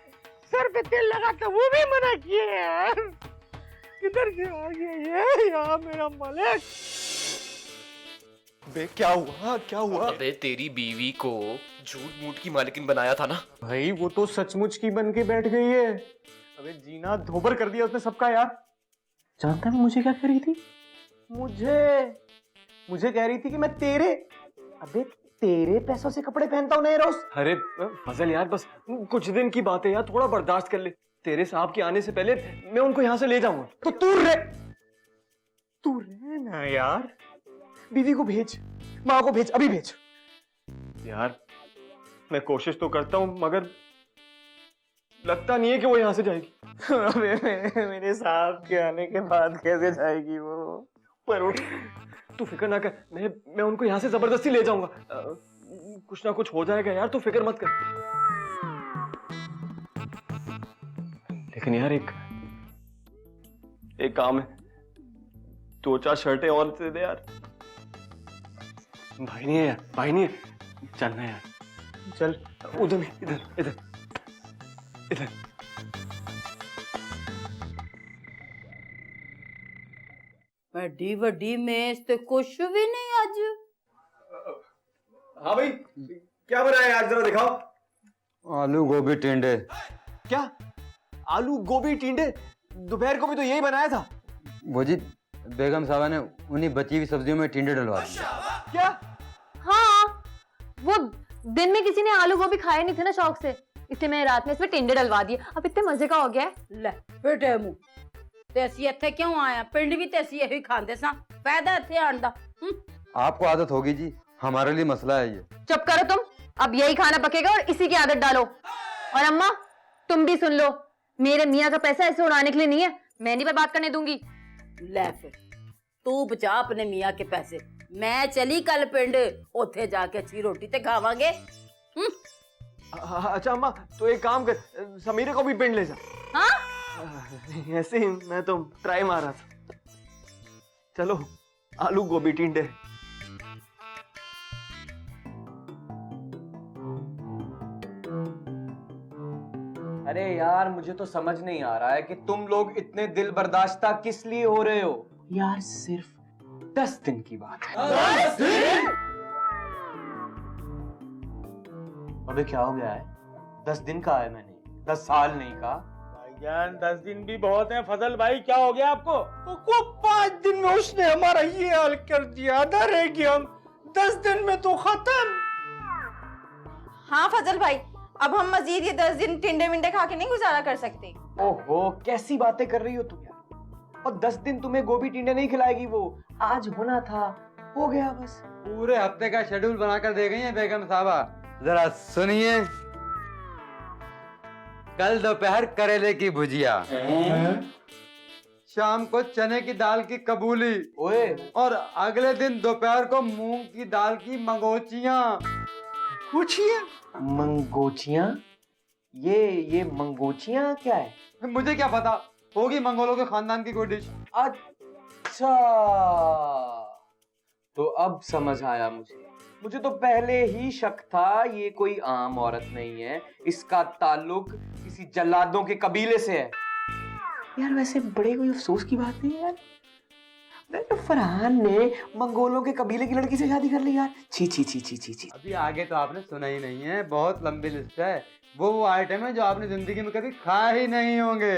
Speaker 10: सर पे तेल लगाता वो भी मना किए यार। किधर गया ये यार मेरा मालिक?
Speaker 1: बे क्या हुआ, क्या हुआ?
Speaker 11: अबे तेरी बीवी को झूठ मूठ की मालकिन बनाया था ना
Speaker 1: भाई, वो तो सचमुच की बन के बैठ गई है। अबे जीना धोबर कर दिया उसने सबका यार। जानता है मुझे क्या कह रही थी? मुझे कह रही थी कि मैं तेरे पैसों से कपड़े पहनता हूँ नए रोज। अरे फजल यार, बस कुछ दिन की बात है यार, थोड़ा बर्दाश्त कर ले। तेरे साहब के आने से पहले मैं उनको यहाँ से ले जाऊंगा। तो तू रह ना यार, बीवी को भेज, माँ को भेज, अभी भेज। यार मैं कोशिश तो करता हूँ मगर लगता नहीं है कि वो यहाँ से जाएगी। मेरे साहब के आने के बाद कैसे जाएगी वो? पर उठ, तू फिक्र ना कर, मैं उनको यहाँ से जबरदस्ती ले जाऊंगा। कुछ ना कुछ हो जाएगा यार, तू फिक्र मत कर। लेकिन यार एक काम है, 2-4 शर्टें और दे दे यार। भाई नहीं है यार, भाई नहीं है, चलना यार, चल उधर नहीं, इधर।
Speaker 2: वड्डी मेज ते कुछ भी नहीं आज।
Speaker 1: हाँ भाई, क्या बनाया आज, जरा दिखाओ।
Speaker 9: आलू गोभी टिंडे।
Speaker 1: क्या आलू गोभी टिंडे? दोपहर को भी तो यही बनाया था।
Speaker 9: वो जी बेगम साहबा ने उन्हीं बची हुई सब्जियों में टिंडे डलवा दिए।
Speaker 1: क्या?
Speaker 3: हाँ, वो दिन में किसी ने आलू गोभी खाए नहीं थे ना शौक से, इसलिए मैंने रात में इसमें टिंडे डलवा दिए। अब इतने मजे का हो गया है।
Speaker 2: ले बेटे मुंह तेसी इत्थे क्यों आया? पिंड भी तेसी यही खांदे सा, फायदा इत्थे आण दा।
Speaker 9: आपको आदत होगी जी, हमारे लिए मसला है ये।
Speaker 3: चुप करो तुम, अब यही खाना पकेगा और इसी की आदत डालो। और अम्मा तुम भी सुन लो, मेरे मियाँ का पैसा ऐसे उड़ाने के लिए नहीं है, मैं नहीं बर्बाद करने दूंगी।
Speaker 2: ले फिर तू बचा अपने मियाँ के पैसे, मैं चली कल पिंड, उथे जाके अच्छी रोटी ते खावांगे।
Speaker 1: अच्छा अम्मा, तो एक काम कर, समीरे को भी पिंड ले जा।
Speaker 3: हाँ?
Speaker 1: ऐसे ही मैं तो ट्राई मार रहा था। चलो आलू गोभी टिंडे।
Speaker 4: अरे यार, मुझे तो समझ नहीं आ रहा है कि तुम लोग इतने दिल बर्दाश्ता किस लिए हो रहे हो यार। सिर्फ 10 दिन की बात है। 10 दिन? अबे क्या हो गया है? 10 दिन कहा है मैंने, 10 साल नहीं कहा।
Speaker 10: भाईजान 10 दिन भी बहुत हैं। फजल भाई क्या हो गया आपको? को 5 दिन में उसने हमारा ये हाल कर दिया, आधा रह गया, हम 10 दिन में तो खत्म।
Speaker 8: हाँ फजल भाई, अब हम मजीद ये 10 दिन टिंडे मिंडे खा के नहीं गुजारा कर सकते।
Speaker 4: ओहो, कैसी बातें कर रही हो तुम यार। और 10 दिन तुम्हें गोभी टिंडे नहीं खिलाएगी वो, आज होना था, हो गया बस।
Speaker 9: पूरे हफ्ते का शेड्यूल बनाकर दे गई है बेगम साहबा। जरा सुनिए, कल दोपहर करेले की भुजिया, शाम को चने की दाल की कबूली
Speaker 4: ओए
Speaker 9: और अगले दिन दोपहर को मूंग की दाल की मंगोचियां।
Speaker 4: मंगोचियां? ये मंगोचियां क्या है?
Speaker 9: मुझे क्या पता, होगी मंगोलों के खानदान की कोई डिश।
Speaker 4: अच्छा, तो अब समझ आया मुझे तो पहले ही शक था ये कोई आम औरत नहीं है, इसका ताल्लुक किसी जल्लादों के कबीले से है। यार वैसे बड़े कोई अफसोस की बात नहीं है यार, तो फरहान ने मंगोलों के कबीले की लड़की से शादी कर ली यार। छी छी छी छी छी छी।
Speaker 9: अभी आगे तो आपने सुना ही नहीं है, बहुत लंबी लिस्ट है। वो आइटम है जो आपने जिंदगी में कभी खा ही नहीं होंगे।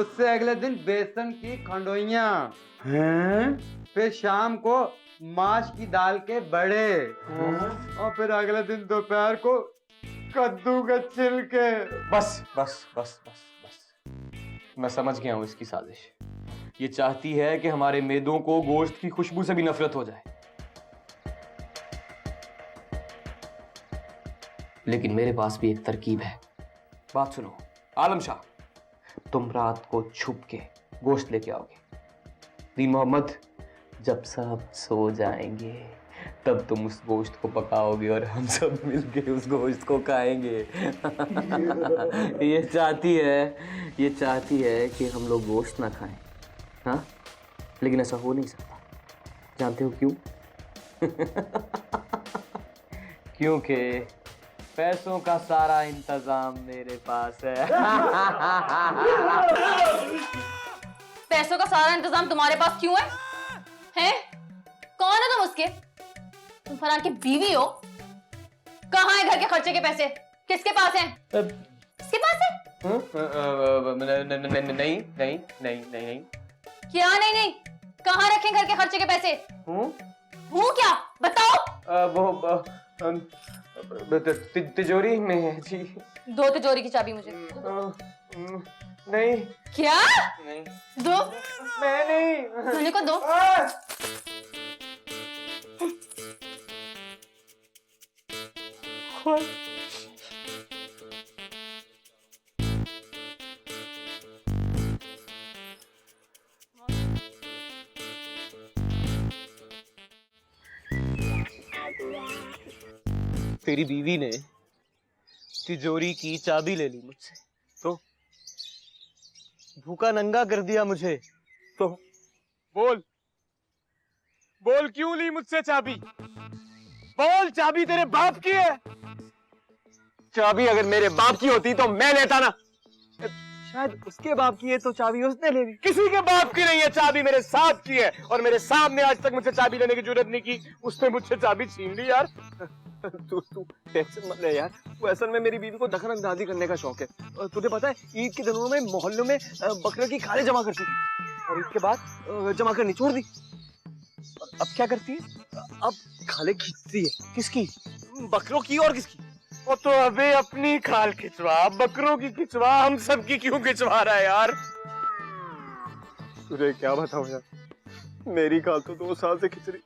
Speaker 9: उससे अगले दिन बेसन की खंडोइयां हैं, फिर शाम को माश की दाल के बड़े, और फिर अगले दिन दोपहर को कद्दू के छिलके।
Speaker 4: बस बस बस बस बस, मैं समझ गया हूं इसकी साजिश। ये चाहती है कि हमारे मेदों को गोश्त की खुशबू से भी नफरत हो जाए। लेकिन मेरे पास भी एक तरकीब है। बात सुनो आलम शाह, तुम रात को छुप के गोश्त लेके आओगे। दीन मोहम्मद, जब सब सो जाएंगे तब तुम उस गोश्त को पकाओगे और हम सब मिलके उस गोश्त को खाएंगे। ये चाहती है कि हम लोग गोश्त ना खाएं, हाँ? लेकिन ऐसा हो नहीं सकता। जानते हो क्यों? क्योंकि पैसों का सारा इंतजाम मेरे पास है।
Speaker 3: पैसों का सारा इंतजाम तुम्हारे पास क्यों है? हैं? कौन है तुम उसके? तुम फरहान की बीवी हो? कहाँ है घर के खर्चे के पैसे? किसके पास हैं? किसके पास है?
Speaker 4: नहीं नहीं नहीं नहीं।
Speaker 3: क्या नहीं नहीं? कहाँ रखे घर के खर्चे के पैसे? हूँ क्या? बताओ।
Speaker 4: वो तिजोरी में है जी।
Speaker 3: दो तिजोरी की चाबी मुझे।
Speaker 4: नहीं।
Speaker 3: क्या?
Speaker 4: नहीं।
Speaker 3: दो।
Speaker 4: मैं नहीं।
Speaker 3: सोने को दो।
Speaker 10: तेरी बीवी ने तिजोरी की चाबी ले ली मुझसे, तो भूखा नंगा कर दिया मुझे। तो बोल क्यों ली मुझसे चाबी? बोल, चाबी तेरे बाप की है।
Speaker 1: चाबी अगर मेरे बाप की होती तो मैं लेता ना। शायद उसके बाप की है तो चाबी उसने ले ली।
Speaker 10: किसी के बाप की नहीं है, चाबी मेरे साथ की है, और मेरे सामने आज तक मुझसे चाबी लेने की जरूरत नहीं की, उसने मुझसे चाबी छीन ली यार।
Speaker 1: तू टेंशन मत ले यार। वो असल में मेरी बीवी को दखल अंदाजी करने का शौक है। तुझे पता है ईद के दिनों में मोहल्लों में बकरे की खाले जमा करती थी, और ईद के बाद जमा करनी छोड़ दी। अब क्या करती है? अब खाले खींचती है।
Speaker 10: किसकी? बकरों की और किसकी? और तो अबे अपनी खाल खिंचवा, बकरों की खिंचवा, हम सब की क्यों खिंचवा रहा है यार?
Speaker 1: तुझे क्या बताऊं यार, मेरी खाल तो 2 साल से खिंच रही,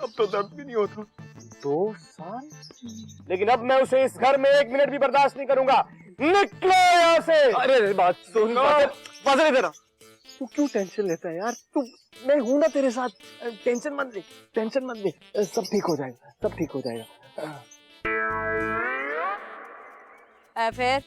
Speaker 1: अब तो दर्द भी नहीं होता।
Speaker 10: 2 साल? लेकिन अब मैं उसे इस घर में 1 मिनट भी बर्दाश्त नहीं करूंगा। निकलो यहाँ से।
Speaker 1: अरे बात सुन,
Speaker 10: बजरे देना।
Speaker 1: तू क्यों टेंशन लेता है यार? तू, मैं हूं ना तेरे साथ। टेंशन मत ले, सब ठीक हो जाएगा।
Speaker 2: फिर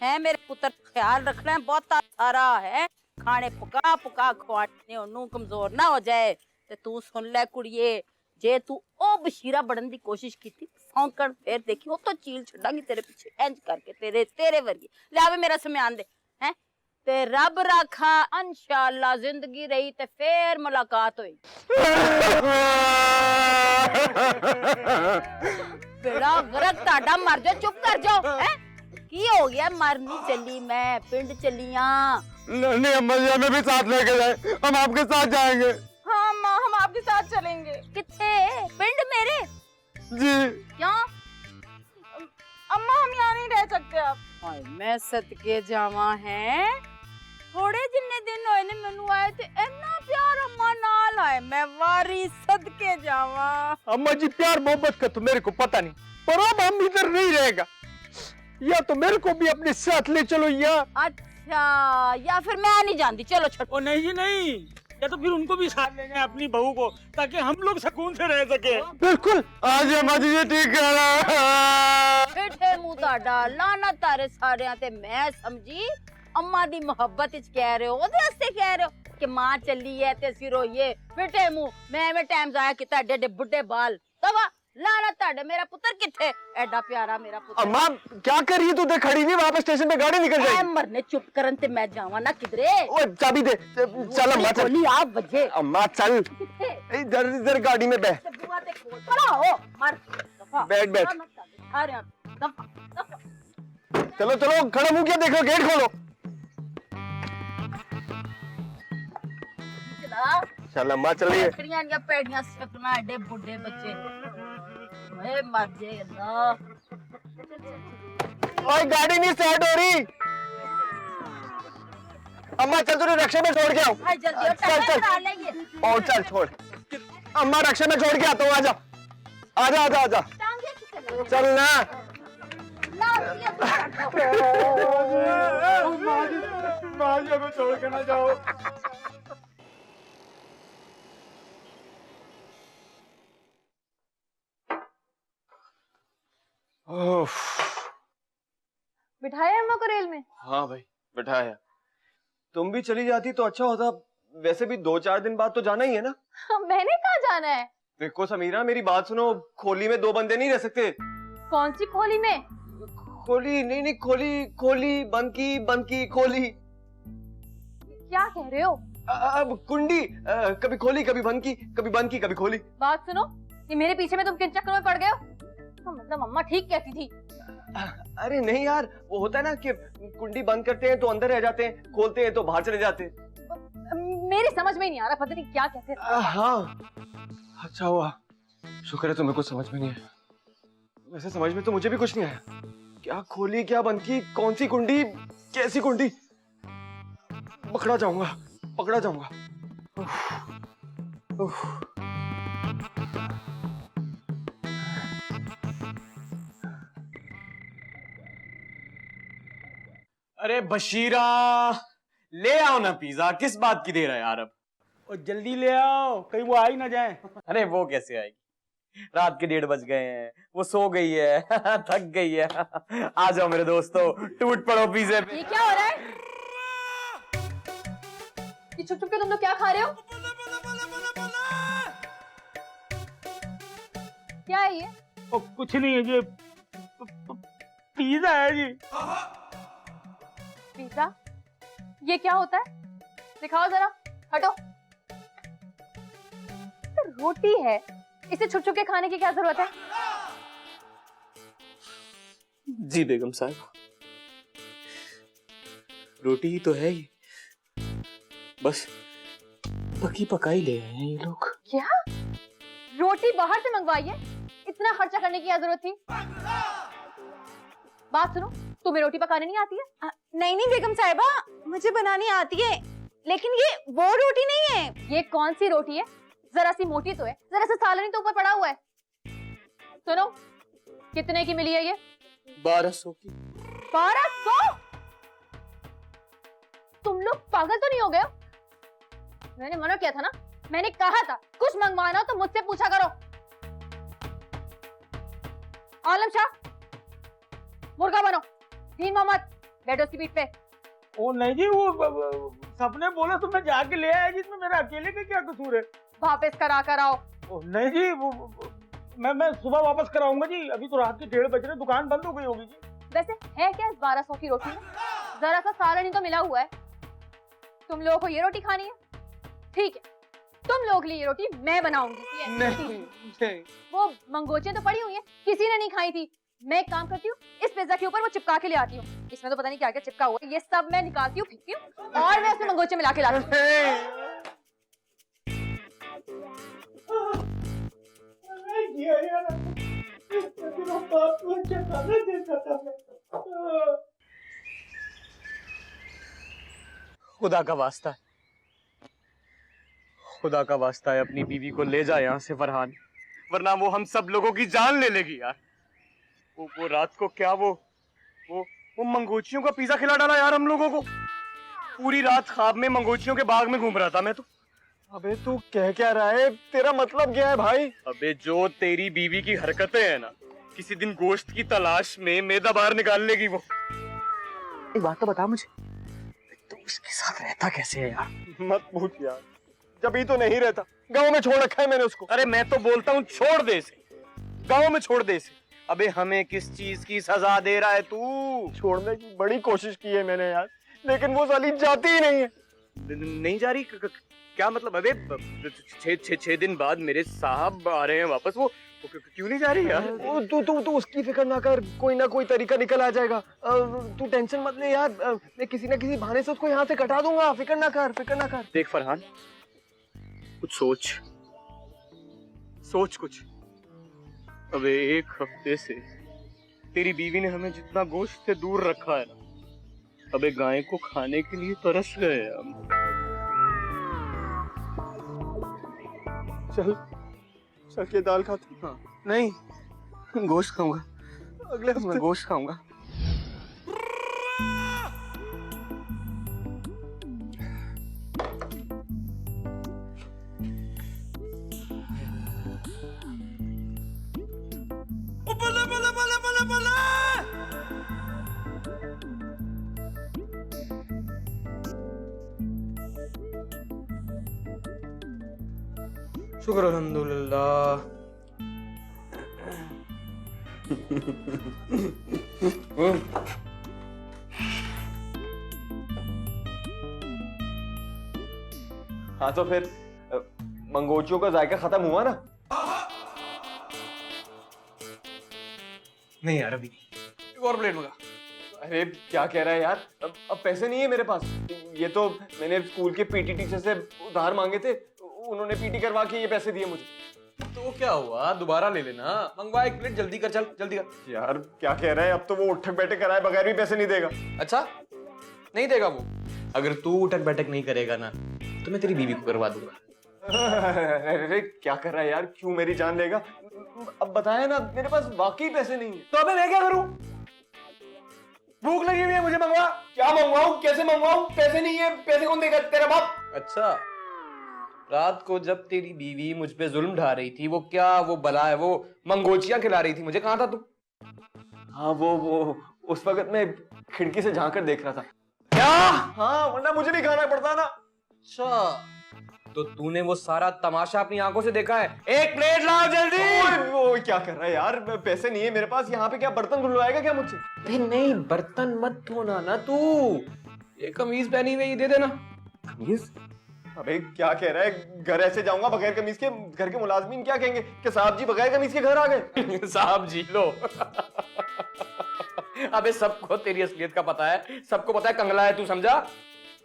Speaker 2: है मेरे पुत्र, ख्याल रखना है, बहुत सारा है खाने पका पका खवाने, ओनू कमजोर ना हो जाए। ते तू सुन ले कुड़िए, जे तू ओ बशीरा बनन दी कोशिश की सौंकण फिर देखी वो तो चील छड़ांगी तेरे पीछे इंज करके, तेरे वर्गी। ले आवे मेरा सम्यान दे हैं, ते रब रखा इंशाअल्लाह जिंदगी रही ते फिर मुलाकात हुई। बेड़ा गरक ताड़ा मर जाओ, चुप कर जाओ। हैं की हो गया? मरनी चली, मैं पिंड चलिया।
Speaker 9: नहीं अम्मा जी, हमें भी साथ लेके जाए, हम आपके साथ जाएंगे।
Speaker 2: हाँ माँ, हम आपके साथ चलेंगे। कितने? पिंड मेरे
Speaker 9: जी।
Speaker 2: क्यों अम्मा, हम यहाँ नहीं रह सकते अब। मैं सदके जावा है, थोड़े जिन्ने दिन होए ने मैनू आए थे इन्ना प्यार अम्मा नाल आए, मैं वारी सदके जावा।
Speaker 10: अम्मा जी, प्यार मोहब्बत का तो मेरे को पता नहीं, पर अब हम इधर नहीं रहेगा, या तो मेरे को भी अपने साथ ले चलो। या
Speaker 2: अच्छा अच्छा या फिर मैं नहीं जानती, चलो छोड़ो।
Speaker 10: ओ नहीं जी नहीं, या तो फिर उनको भी साथ लेंगे अपनी बहू को, ताकि हम लोग सुकून से रह सके।
Speaker 1: बिल्कुल, आज अम्मा जी ये ठीक कह रहा है।
Speaker 2: फिठे मुंह ताड़ा लाना तारे सारे ते मैं समझी अम्मा दी मोहब्बत इच कह रहे हो, ओदे वास्ते कह रहे हो कि मां चली है ते सिरो ये फिठे मुंह। मैं टाइम जाया किता एडे एडे बुड्ढे बाल तवा लाना ताड़े। मेरा पुत्र किथे, एडा प्यारा मेरा पुत्र।
Speaker 1: अम्मा क्या कर रही है तू? देख खड़ी हुई वहां पे स्टेशन पे, गाड़ी निकल जाएगी।
Speaker 2: मरने चुप करन ते मैं जावा ना किधरे।
Speaker 1: ओए चाबी दे, चल अम्मा चल।
Speaker 2: बोली आप बजे
Speaker 1: अम्मा चल,
Speaker 2: किथे
Speaker 1: इधर इधर गाड़ी में बैठ।
Speaker 2: बुआ ते खोल पड़ा हो मर दफा
Speaker 1: बैठ बैठ।
Speaker 2: आ रहे हैं दफा।
Speaker 1: चलो चलो, खड़ा मुंह क्या देख रहे हो? गेट खोलो। चल अम्मा चलिए।
Speaker 2: या पेड़ियां सकना एडे बुड्ढे बच्चे ओए मर जे अल्लाह।
Speaker 1: ओए गाड़ी नहीं स्टार्ट हो रही। अम्मा चल, तुझे रक्षा में छोड़ के आओ।
Speaker 2: भाई जल्दी और
Speaker 1: चल चल
Speaker 2: करा लेंगे।
Speaker 1: और चल छोड़। अम्मा रक्षा में छोड़ के आता हूँ, आजा आजा आजा आजा।
Speaker 2: टांगे किथे
Speaker 1: चल ना।
Speaker 10: माँ जी हमें छोड़ के ना जाओ।
Speaker 3: बिठाया अम्मा को रेल में?
Speaker 1: हाँ भाई बिठाया। तुम भी चली जाती तो अच्छा होता। वैसे भी 2-4 दिन बाद तो जाना ही है ना।
Speaker 3: मैंने कहाँ जाना है?
Speaker 1: देखो समीरा, मेरी बात सुनो। खोली में 2 बंदे नहीं रह सकते।
Speaker 3: कौन सी खोली में?
Speaker 1: खोली नहीं नहीं, खोली खोली, बंकी खोली।
Speaker 3: क्या कह रहे हो?
Speaker 1: अब कुंडी, कभी खोली कभी बंकी, कभी बंकी कभी खोली।
Speaker 3: बात सुनो, ये मेरे पीछे में तुम किन चक्करों में पड़ गए हो? मतलब अम्मा ठीक कहती थी।
Speaker 1: अरे नहीं यार, वो होता है ना कि कुंडी बंद करते हैं तो अंदर रह जाते हैं, खोलते हैं तो बाहर चले जाते हैं।
Speaker 3: मेरी समझ में ही नहीं आ रहा, पता नहीं क्या कहते हैं।
Speaker 1: हाँ अच्छा हुआ, शुक्र है तुम्हें कुछ समझ में नहीं आया। वैसे समझ में तो मुझे भी कुछ नहीं आया। क्या खोली, क्या बंकी, कौन सी कुंडी, कैसी कुंडी। पकड़ा जाऊंगा, पकड़ा जाऊंगा। उफ, उफ।
Speaker 5: अरे बशीरा, ले आओ ना पिज्जा। किस बात की देर है यार अब?
Speaker 10: और जल्दी ले आओ, कहीं वो आ ही ना जाए।
Speaker 5: अरे वो कैसे आएगी? रात के 1:30 बज गए हैं, वो सो गई है, थक गई है। आ जाओ मेरे दोस्तों, टूट पड़ो पिज्जे पे।
Speaker 3: ये क्या हो रहा है? ये चुप चुप के तुम लोग क्या खा रहे हो? क्या है ये?
Speaker 10: और कुछ नहीं है जी, पिज्जा है जी।
Speaker 3: पिज्जा? ये क्या होता है? दिखाओ जरा, हटो। तो रोटी है, इसे छुप छुप के खाने की क्या जरूरत है?
Speaker 11: जी बेगम साहब, रोटी ही तो है ये, बस पकी पकाई ले आए हैं ये लोग।
Speaker 3: क्या? रोटी बाहर से मंगवाई है? इतना खर्चा करने की क्या जरूरत थी? बात सुनो, तुम्हें रोटी पकाने नहीं आती है?
Speaker 8: नहीं नहीं बेगम साहिबा, मुझे बनानी आती है, लेकिन ये वो रोटी नहीं है।
Speaker 3: ये कौन सी रोटी है? जरा सी मोटी तो है, जरा सा सालन ही तो ऊपर पड़ा हुआ है। सुनो, कितने की मिली है ये?
Speaker 11: 1200 की।
Speaker 3: 1200? तुम लोग पागल तो नहीं हो गए हो? मैंने मना किया था ना, मैंने कहा था कुछ मंगवाना हो तो मुझसे पूछा करो। आलम शाह, मुर्गा बनो। दीन मोहम्मद, बैठो उसकी पीठ पे।
Speaker 10: ओ नहीं जी, वो सबने बोला तो मैं जाके ले आया, जिसमें मेरा अकेले का क्या कसूर है?
Speaker 3: वापस करा कर आओ।
Speaker 10: ओ नहीं जी, मैं सुबह वापस कराऊंगा जी। अभी तो रात के 1:30 बज रहे, दुकान बंद हो गई होगी जी।
Speaker 3: वैसे है क्या इस 1200 की रोटी में? जरा सा सालन ही तो मिला हुआ है। तुम लोगों को ये रोटी खानी है? ठीक है, तुम लोगों के लिए ये रोटी मैं बनाऊंगी।
Speaker 1: नहीं।
Speaker 3: वो मंगोचियां तो पड़ी हुई हैं, किसी ने नहीं खाई थी। मैं एक काम करती हूँ, इस पिज्जा के ऊपर वो चिपका के ले आती हूँ। इसमें तो पता नहीं क्या क्या चिपका हुआ है, ये सब मैं निकालती हूँ, फेंकती हूँ और मैं उसमें मंगोचे मिला के लाती हूँ।
Speaker 5: खुदा का वास्ता है, खुदा का वास्ता है, अपनी बीवी को ले जा यहाँ से फरहान, वरना वो हम सब लोगों की जान ले लेगी यार। वो रात को क्या वो मंगोचियों का पिज्जा खिला डाला यार हम लोगों को। पूरी रात ख्वाब में मंगोचियों के बाग में घूम रहा था मैं तो।
Speaker 1: अबे तू कह क्या रहा है? तेरा मतलब क्या है भाई?
Speaker 5: अबे जो तेरी बीवी की हरकतें हैं ना, किसी दिन गोश्त की तलाश में मैदा बाहर निकाल लेगी वो। एक बात तो बता मुझे, तो उसके साथ रहता कैसे है यार?
Speaker 1: मत पूछ यार, जब तो नहीं रहता, गांव में छोड़ रखा है मैंने उसको।
Speaker 5: अरे मैं तो बोलता हूँ छोड़ दे इसे, गांव में छोड़ दे इसे। अबे हमें किस चीज की सजा दे रहा है तू?
Speaker 1: छोड़ने की बड़ी कोशिश की है मैंने यार, लेकिन वो साली जाती ही नहीं है।
Speaker 5: नहीं जा रही? क्या मतलब? अबे 6 दिन बाद मेरे साहब आ रहे हैं वापस, वो क्यों नहीं जा रही यार?
Speaker 1: तू उसकी फिक्र ना कर, कोई ना कोई तरीका निकल आ जाएगा। तू टेंशन मत ले यार, मैं किसी ना किसी बहाने से उसको यहाँ से कटा दूंगा। फिक्र ना कर, फिक्र ना कर।
Speaker 5: देख फरहान, कुछ सोच कुछ। अबे 1 हफ्ते से तेरी बीवी ने हमें जितना गोश्त से दूर रखा है ना, अबे गाय को खाने के लिए तरस गए हम।
Speaker 1: चल के दाल खाते।
Speaker 5: हाँ, नहीं, गोश्त खाऊंगा,
Speaker 1: अगले हफ्ते
Speaker 5: मैं गोश्त खाऊंगा। शुक्र अल्हम्दुलिल्लाह।
Speaker 1: हाँ तो फिर मंगोचियों का जायका खत्म हुआ ना?
Speaker 5: नहीं यार, अभी एक और प्लेट मंगा।
Speaker 1: अरे क्या कह रहा है यार? अब पैसे नहीं है मेरे पास। ये तो मैंने स्कूल के पीटी टीचर से उधार मांगे थे, उन्होंने पीटी करवा के ये पैसे दिए मुझे।
Speaker 5: तो क्या हुआ, दोबारा ले लेना। मंगवा 1 प्लेट, जल्दी कर, चल जल्दी कर।
Speaker 1: यार क्या कह रहा है? अब तो वो उठक बैठक कराए बगैर भी पैसे नहीं देगा।
Speaker 5: अच्छा, नहीं देगा वो? अगर तू उठक बैठक नहीं करेगा ना, तो मैं तेरी बीवी को करवा दूंगा।
Speaker 1: अरे क्या कर रहा है यार? क्यों मेरी जान लेगा? अब बताया ना, मेरे पास वाकई पैसे नहीं है।
Speaker 5: तो अबे मैं क्या करूं? भूख लगी हुई है मुझे, मंगवा।
Speaker 1: क्या मंगवाऊं? कैसे मंगवाऊं? पैसे नहीं है। पैसे कौन देगा? तेरा बाप।
Speaker 5: अच्छा, रात को जब तेरी बीवी मुझ पे जुल्म ढा रही थी, वो बला है, वो मंगोचियां खिला रही थी मुझे, कहाँ था तू?
Speaker 1: हाँ वो उस वक्त मैं खिड़की से झांक कर देख रहा था।
Speaker 5: क्या?
Speaker 1: हाँ, वरना मुझे भी खाना पड़ता ना।
Speaker 5: अच्छा, तो तूने वो सारा तमाशा अपनी आंखों से देखा है। 1 प्लेट लाओ जल्दी।
Speaker 1: वो क्या कर रहा है यार? पैसे नहीं है मेरे पास। यहाँ पे क्या बर्तन धुलवाएगा क्या मुझसे?
Speaker 5: अरे नहीं, बर्तन मत धोना ना तू, ये कमीज पहनी हुई ये दे देना।
Speaker 1: कमीज? अबे क्या कह रहा है? घर ऐसे जाऊंगा बगैर कमीज के? घर के मुलाजमीन क्या कहेंगे कि साहब जी बगैर कमीज के घर आ गए?
Speaker 5: साहब जी लो। अबे सबको तेरी असलियत का पता है, सबको पता है कंगला है तू, समझा?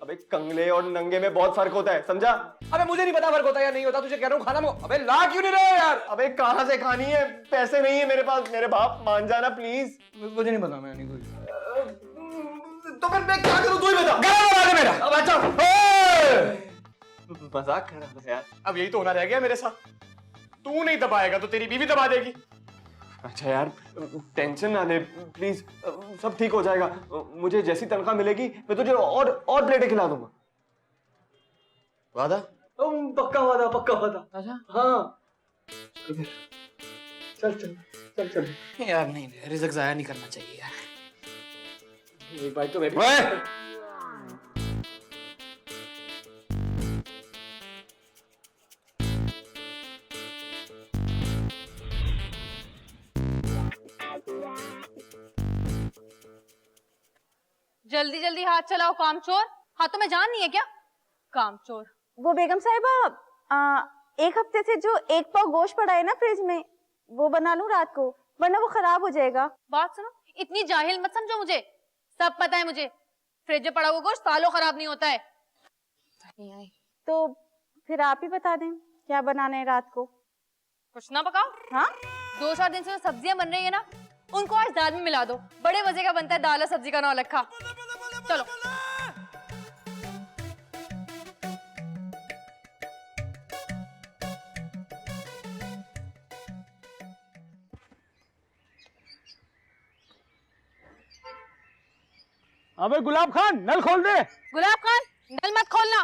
Speaker 1: अबे कंगले और नंगे में बहुत फर्क होता है, समझा?
Speaker 5: अबे मुझे नहीं पता फर्क होता या नहीं होता, तुझे कह रहा हूँ खाना अबे ला क्यों नहीं रहे यार?
Speaker 1: अबे कहाँ से खानी है? पैसे नहीं है मेरे पास। मेरे बाप मान जाना प्लीज।
Speaker 5: मुझे नहीं पता, मैं नहीं कोई।
Speaker 1: तो फिर मैं क्या करूं? तू ही बता।
Speaker 5: गला दबा दे मेरा।
Speaker 1: अब अच्छा मजाक कर रहा था यार।
Speaker 5: अब यही तो होना रह गया मेरे साथ, तू नहीं दबाएगा तो तेरी बीवी दबा देगी।
Speaker 1: अच्छा यार, टेंशन ना ले प्लीज, सब ठीक हो जाएगा। मुझे जैसी तनख्वाह मिलेगी मैं तुझे और प्लेटें खिला दूंगा।
Speaker 5: वादा?
Speaker 1: पक्का वादा, पक्का वादा।
Speaker 5: अच्छा
Speaker 1: हाँ चल चल चल चल।
Speaker 5: यार नहीं, रिज़्क जाया नहीं करना चाहिए यार।
Speaker 1: एक बाइट तो मैं भी।
Speaker 3: जल्दी जल्दी हाथ चलाओ कामचोर। हाथों में जान नहीं है क्या? कामचोर।
Speaker 8: वो बेगम साहिबा, 1 हफ्ते से जो 1 पाव गोश्त पड़ा है ना फ्रिज में, वो बना लूं रात को, वरना वो खराब हो जाएगा।
Speaker 3: बात सुनो, इतनी जाहिल मत समझो मुझे, सब पता है मुझे। फ्रिज में पड़ा हुआ गोश्त सालों खराब नहीं होता है।
Speaker 8: तो फिर आप ही बता दें क्या बनाना है रात को।
Speaker 3: कुछ ना पकाओ।
Speaker 8: हाँ,
Speaker 3: 2-4 दिन से जो सब्जियां बन रही है ना, उनको आज दाल में मिला दो। बड़े मजे का बनता है दाल और सब्जी का नौलखा। चलो।
Speaker 10: अबे गुलाब खान नल खोल दे।
Speaker 3: गुलाब खान नल मत खोलना।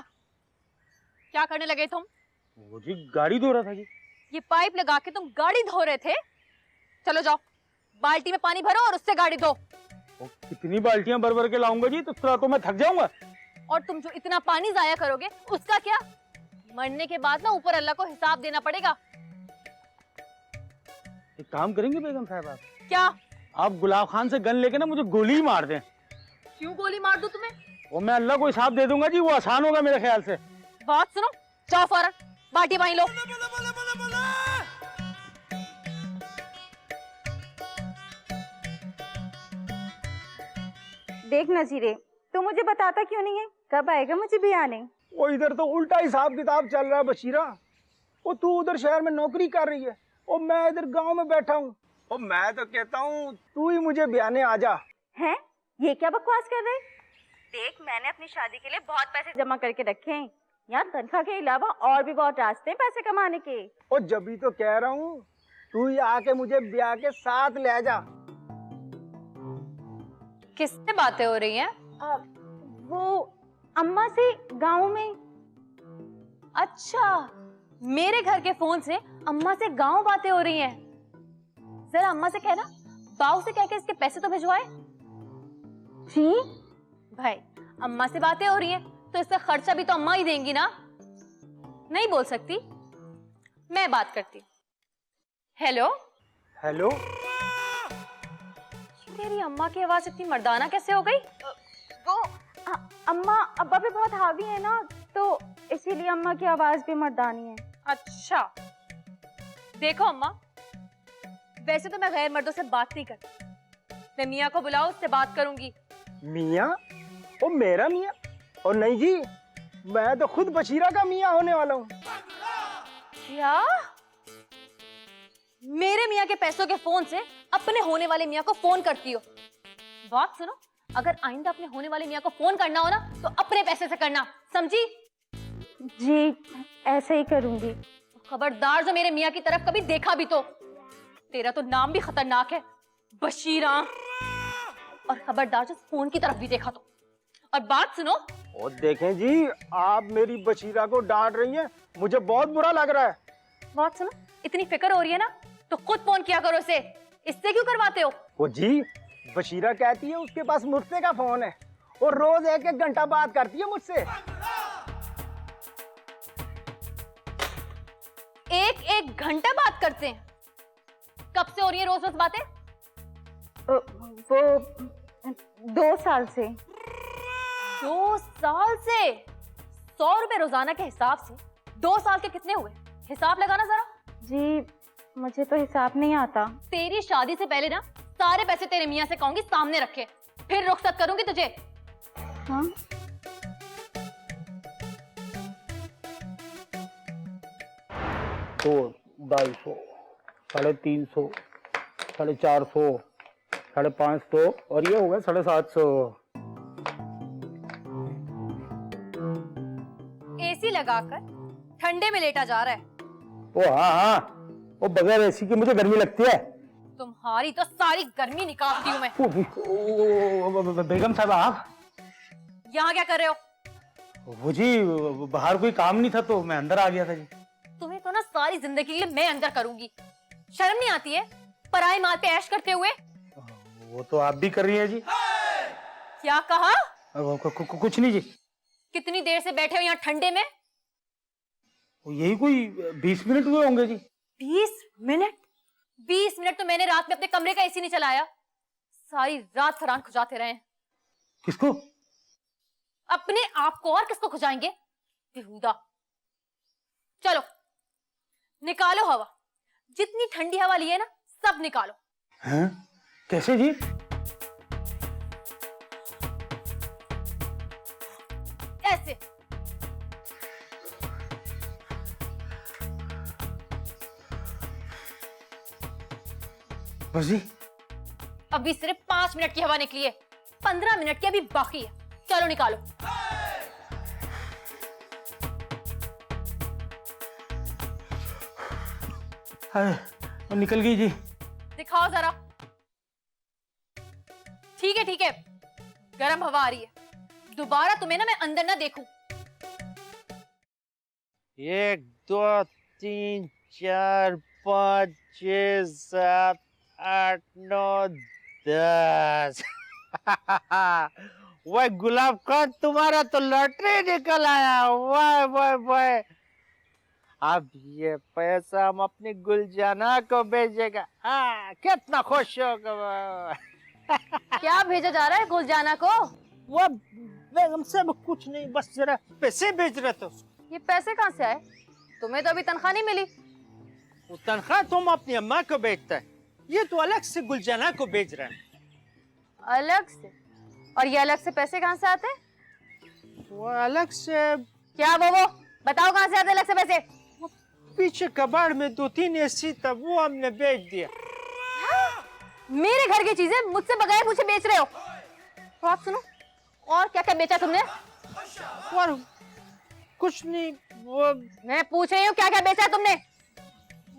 Speaker 3: क्या करने लगे तुम?
Speaker 10: वो जी गाड़ी धो रहा था जी।
Speaker 3: ये पाइप लगा के तुम गाड़ी धो रहे थे? चलो जाओ, बाल्टी में पानी भरो और उससे गाड़ी धो।
Speaker 10: कितनी बाल्टियां भर भर के लाऊंगा जी, तो मैं थक जाऊंगा।
Speaker 3: और तुम जो इतना पानी जाया करोगे उसका क्या? मरने के बाद ना ऊपर अल्लाह को हिसाब देना पड़ेगा।
Speaker 10: एक काम करेंगे बेगम साहब आप?
Speaker 3: क्या?
Speaker 10: आप गुलाब खान से गन लेके ना मुझे गोली मार दें।
Speaker 3: क्यों गोली मार दूं तुम्हें?
Speaker 10: वो मैं अल्लाह को हिसाब दे दूंगा जी, वो आसान होगा मेरे ख्याल से।
Speaker 3: बात सुनो, जाओ फौरन बाल्टी पानी लो।
Speaker 8: देख नजीरे, तू मुझे बताता क्यों नहीं है कब आएगा मुझे भी आने?
Speaker 10: वो इधर तो उल्टा हिसाब किताब चल रहा है बशीरा। वो तू उधर शहर में नौकरी कर रही है और मैं इधर गांव में बैठा हूँ। और मैं तो कहता हूँ तू ही मुझे ब्याने आ जा।
Speaker 8: हैं? ये क्या बकवास कर रहे? देख, मैंने अपनी शादी के लिए बहुत पैसे जमा करके रखे हैं यार। तनख्वाह के अलावा और भी बहुत रास्ते हैं पैसे कमाने के।
Speaker 10: और जब तो कह रहा हूँ तू ही आके मुझे ब्याह के साथ ले जा।
Speaker 3: किससे बातें हो रही हैं?
Speaker 8: वो अम्मा से गांव में।
Speaker 3: अच्छा, मेरे घर के फोन से अम्मा से गांव बातें हो रही हैं। जरा अम्मा से कहना बाऊ से कह के इसके पैसे तो भिजवाए।
Speaker 8: जी
Speaker 3: भाई, अम्मा से बातें हो रही हैं तो इसका खर्चा भी तो अम्मा ही देंगी ना। नहीं बोल सकती? मैं बात करती हूँ। Hello
Speaker 10: hello.
Speaker 3: तेरी अम्मा की आवाज इतनी मर्दाना कैसे हो गई?
Speaker 8: वो अम्मा अब्बा पे बहुत हावी है ना, तो इसीलिए अम्मा की आवाज भी मर्दानी है।
Speaker 3: अच्छा, देखो अम्मा, वैसे तो मैं गैर मर्दों से बात नहीं करती। मैं मियाँ को बुलाओ, उससे बात करूंगी।
Speaker 10: मियाँ? ओ मेरा मियाँ? और नहीं जी, मैं तो खुद बशीरा का मियाँ होने वाला हूँ।
Speaker 3: क्या? मेरे मियाँ के पैसों के फोन से अपने होने वाले मियाँ को फोन करती हो? बात सुनो, अगर आइंदा अपने होने वाले मियाँ को फोन करना हो ना तो अपने पैसे से करना, समझी?
Speaker 8: जी ऐसे ही करूंगी।
Speaker 3: खबरदार जो मेरे मियाँ की तरफ कभी देखा भी तो। तेरा तो नाम भी खतरनाक है, बशीरा। और खबरदार जो फोन की तरफ भी देखा तो। और बात सुनो।
Speaker 10: और देखें जी, आप मेरी बशीरा को डांट रही हैं, मुझे बहुत बुरा लग रहा है।
Speaker 3: बात सुनो, इतनी फिक्र हो रही है ना तो खुद फोन किया करो इसे। इससे क्यों करवाते हो?
Speaker 10: वो जी, बशीरा कहती है उसके पास मुझसे का फोन है और रोज 1-1 घंटा बात करती है मुझसे।
Speaker 3: 1-1 घंटा बात करते हैं? कब से हो रही है रोज रोज बातें?
Speaker 8: वो 2 साल से।
Speaker 3: 2 साल से? 100 रुपए रोजाना के हिसाब से 2 साल के कितने हुए? हिसाब लगाना जरा।
Speaker 8: जी मुझे तो हिसाब नहीं आता।
Speaker 3: तेरी शादी से पहले ना सारे पैसे तेरे मियाँ से कहूंगी सामने रखे, फिर रुखसत करूंगी तुझे।
Speaker 8: हाँ?
Speaker 10: तो 250, 350, 450, 550 और ये हो गया 750।
Speaker 3: एसी लगाकर ठंडे में लेटा जा रहा है।
Speaker 10: ओ हाँ, वो बगैर एसी के मुझे गर्मी लगती है।
Speaker 3: तुम्हारी तो सारी गर्मी निकालती हूँ मैं।
Speaker 10: बेगम साहब आप
Speaker 3: यहाँ क्या कर रहे हो?
Speaker 10: वो जी बाहर कोई काम नहीं था तो मैं अंदर आ गया था जी।
Speaker 3: तुम्हें तो ना सारी जिंदगी के लिए मैं अंदर करूंगी। शर्म नहीं आती है पराई माल पे ऐश करते हुए?
Speaker 10: वो तो आप भी कर रही हैं जी।
Speaker 3: क्या कहा?
Speaker 10: कुछ नहीं जी।
Speaker 3: कितनी देर से बैठे हो यहाँ ठंडे में?
Speaker 10: यही कोई 20 मिनट हुए होंगे जी।
Speaker 3: 20 मिनट? 20 मिनट तो मैंने रात में अपने कमरे का एसी नहीं चलाया। सारी रात फरहान खुजाते रहे।
Speaker 10: किसको?
Speaker 3: अपने आप को। और किसको खुजाएंगे? बेहुदा। चलो निकालो हवा, जितनी ठंडी हवा ली है ना सब निकालो।
Speaker 10: हैं? कैसे जी?
Speaker 3: ऐसे।
Speaker 10: बस जी।
Speaker 3: अभी सिर्फ 5 मिनट की हवा निकली है, 15 मिनट की अभी बाकी है। चलो निकालो।
Speaker 10: निकल गई जी।
Speaker 3: दिखाओ जरा। ठीक है गर्म हवा आ रही है, दोबारा तुम्हें ना मैं अंदर ना देखूं।
Speaker 10: 1 2 3 4 5 6 7 8 9 10 वाह गुलाब खान, तुम्हारा तो लॉटरी निकल आया। वाह वाह वाह, अब ये पैसा हम अपनी गुलजाना को भेजेगा। हाँ, कितना खुश होगा वो।
Speaker 3: क्या भेजा जा रहा है गुलजाना को?
Speaker 10: वो बेगम साहब कुछ नहीं, बस जरा पैसे भेज रहे थे।
Speaker 3: ये पैसे कहाँ से आए? तुम्हें तो अभी तनख्वाह नहीं मिली।
Speaker 10: वो तनख्वाह तुम अपनी अम्मा को भेजता है, ये तो अलग से गुलजाना को भेज रहा है।
Speaker 3: अलग से? और ये अलग से पैसे कहाँ से आते?
Speaker 10: वो अलग से
Speaker 3: क्या वो बताओ कहाँ से आते अलग से पैसे?
Speaker 10: पीछे कबाड़ में 2-3 एसी था, वो हमने बेच दिया।
Speaker 3: मेरे घर की चीजें मुझसे बगैर पूछे बेच रहे हो? तो आप सुनो, और क्या क्या बेचा तुमने?
Speaker 10: और कुछ नहीं, वो
Speaker 3: मैं पूछ रही हूँ क्या क्या बेचा तुमने?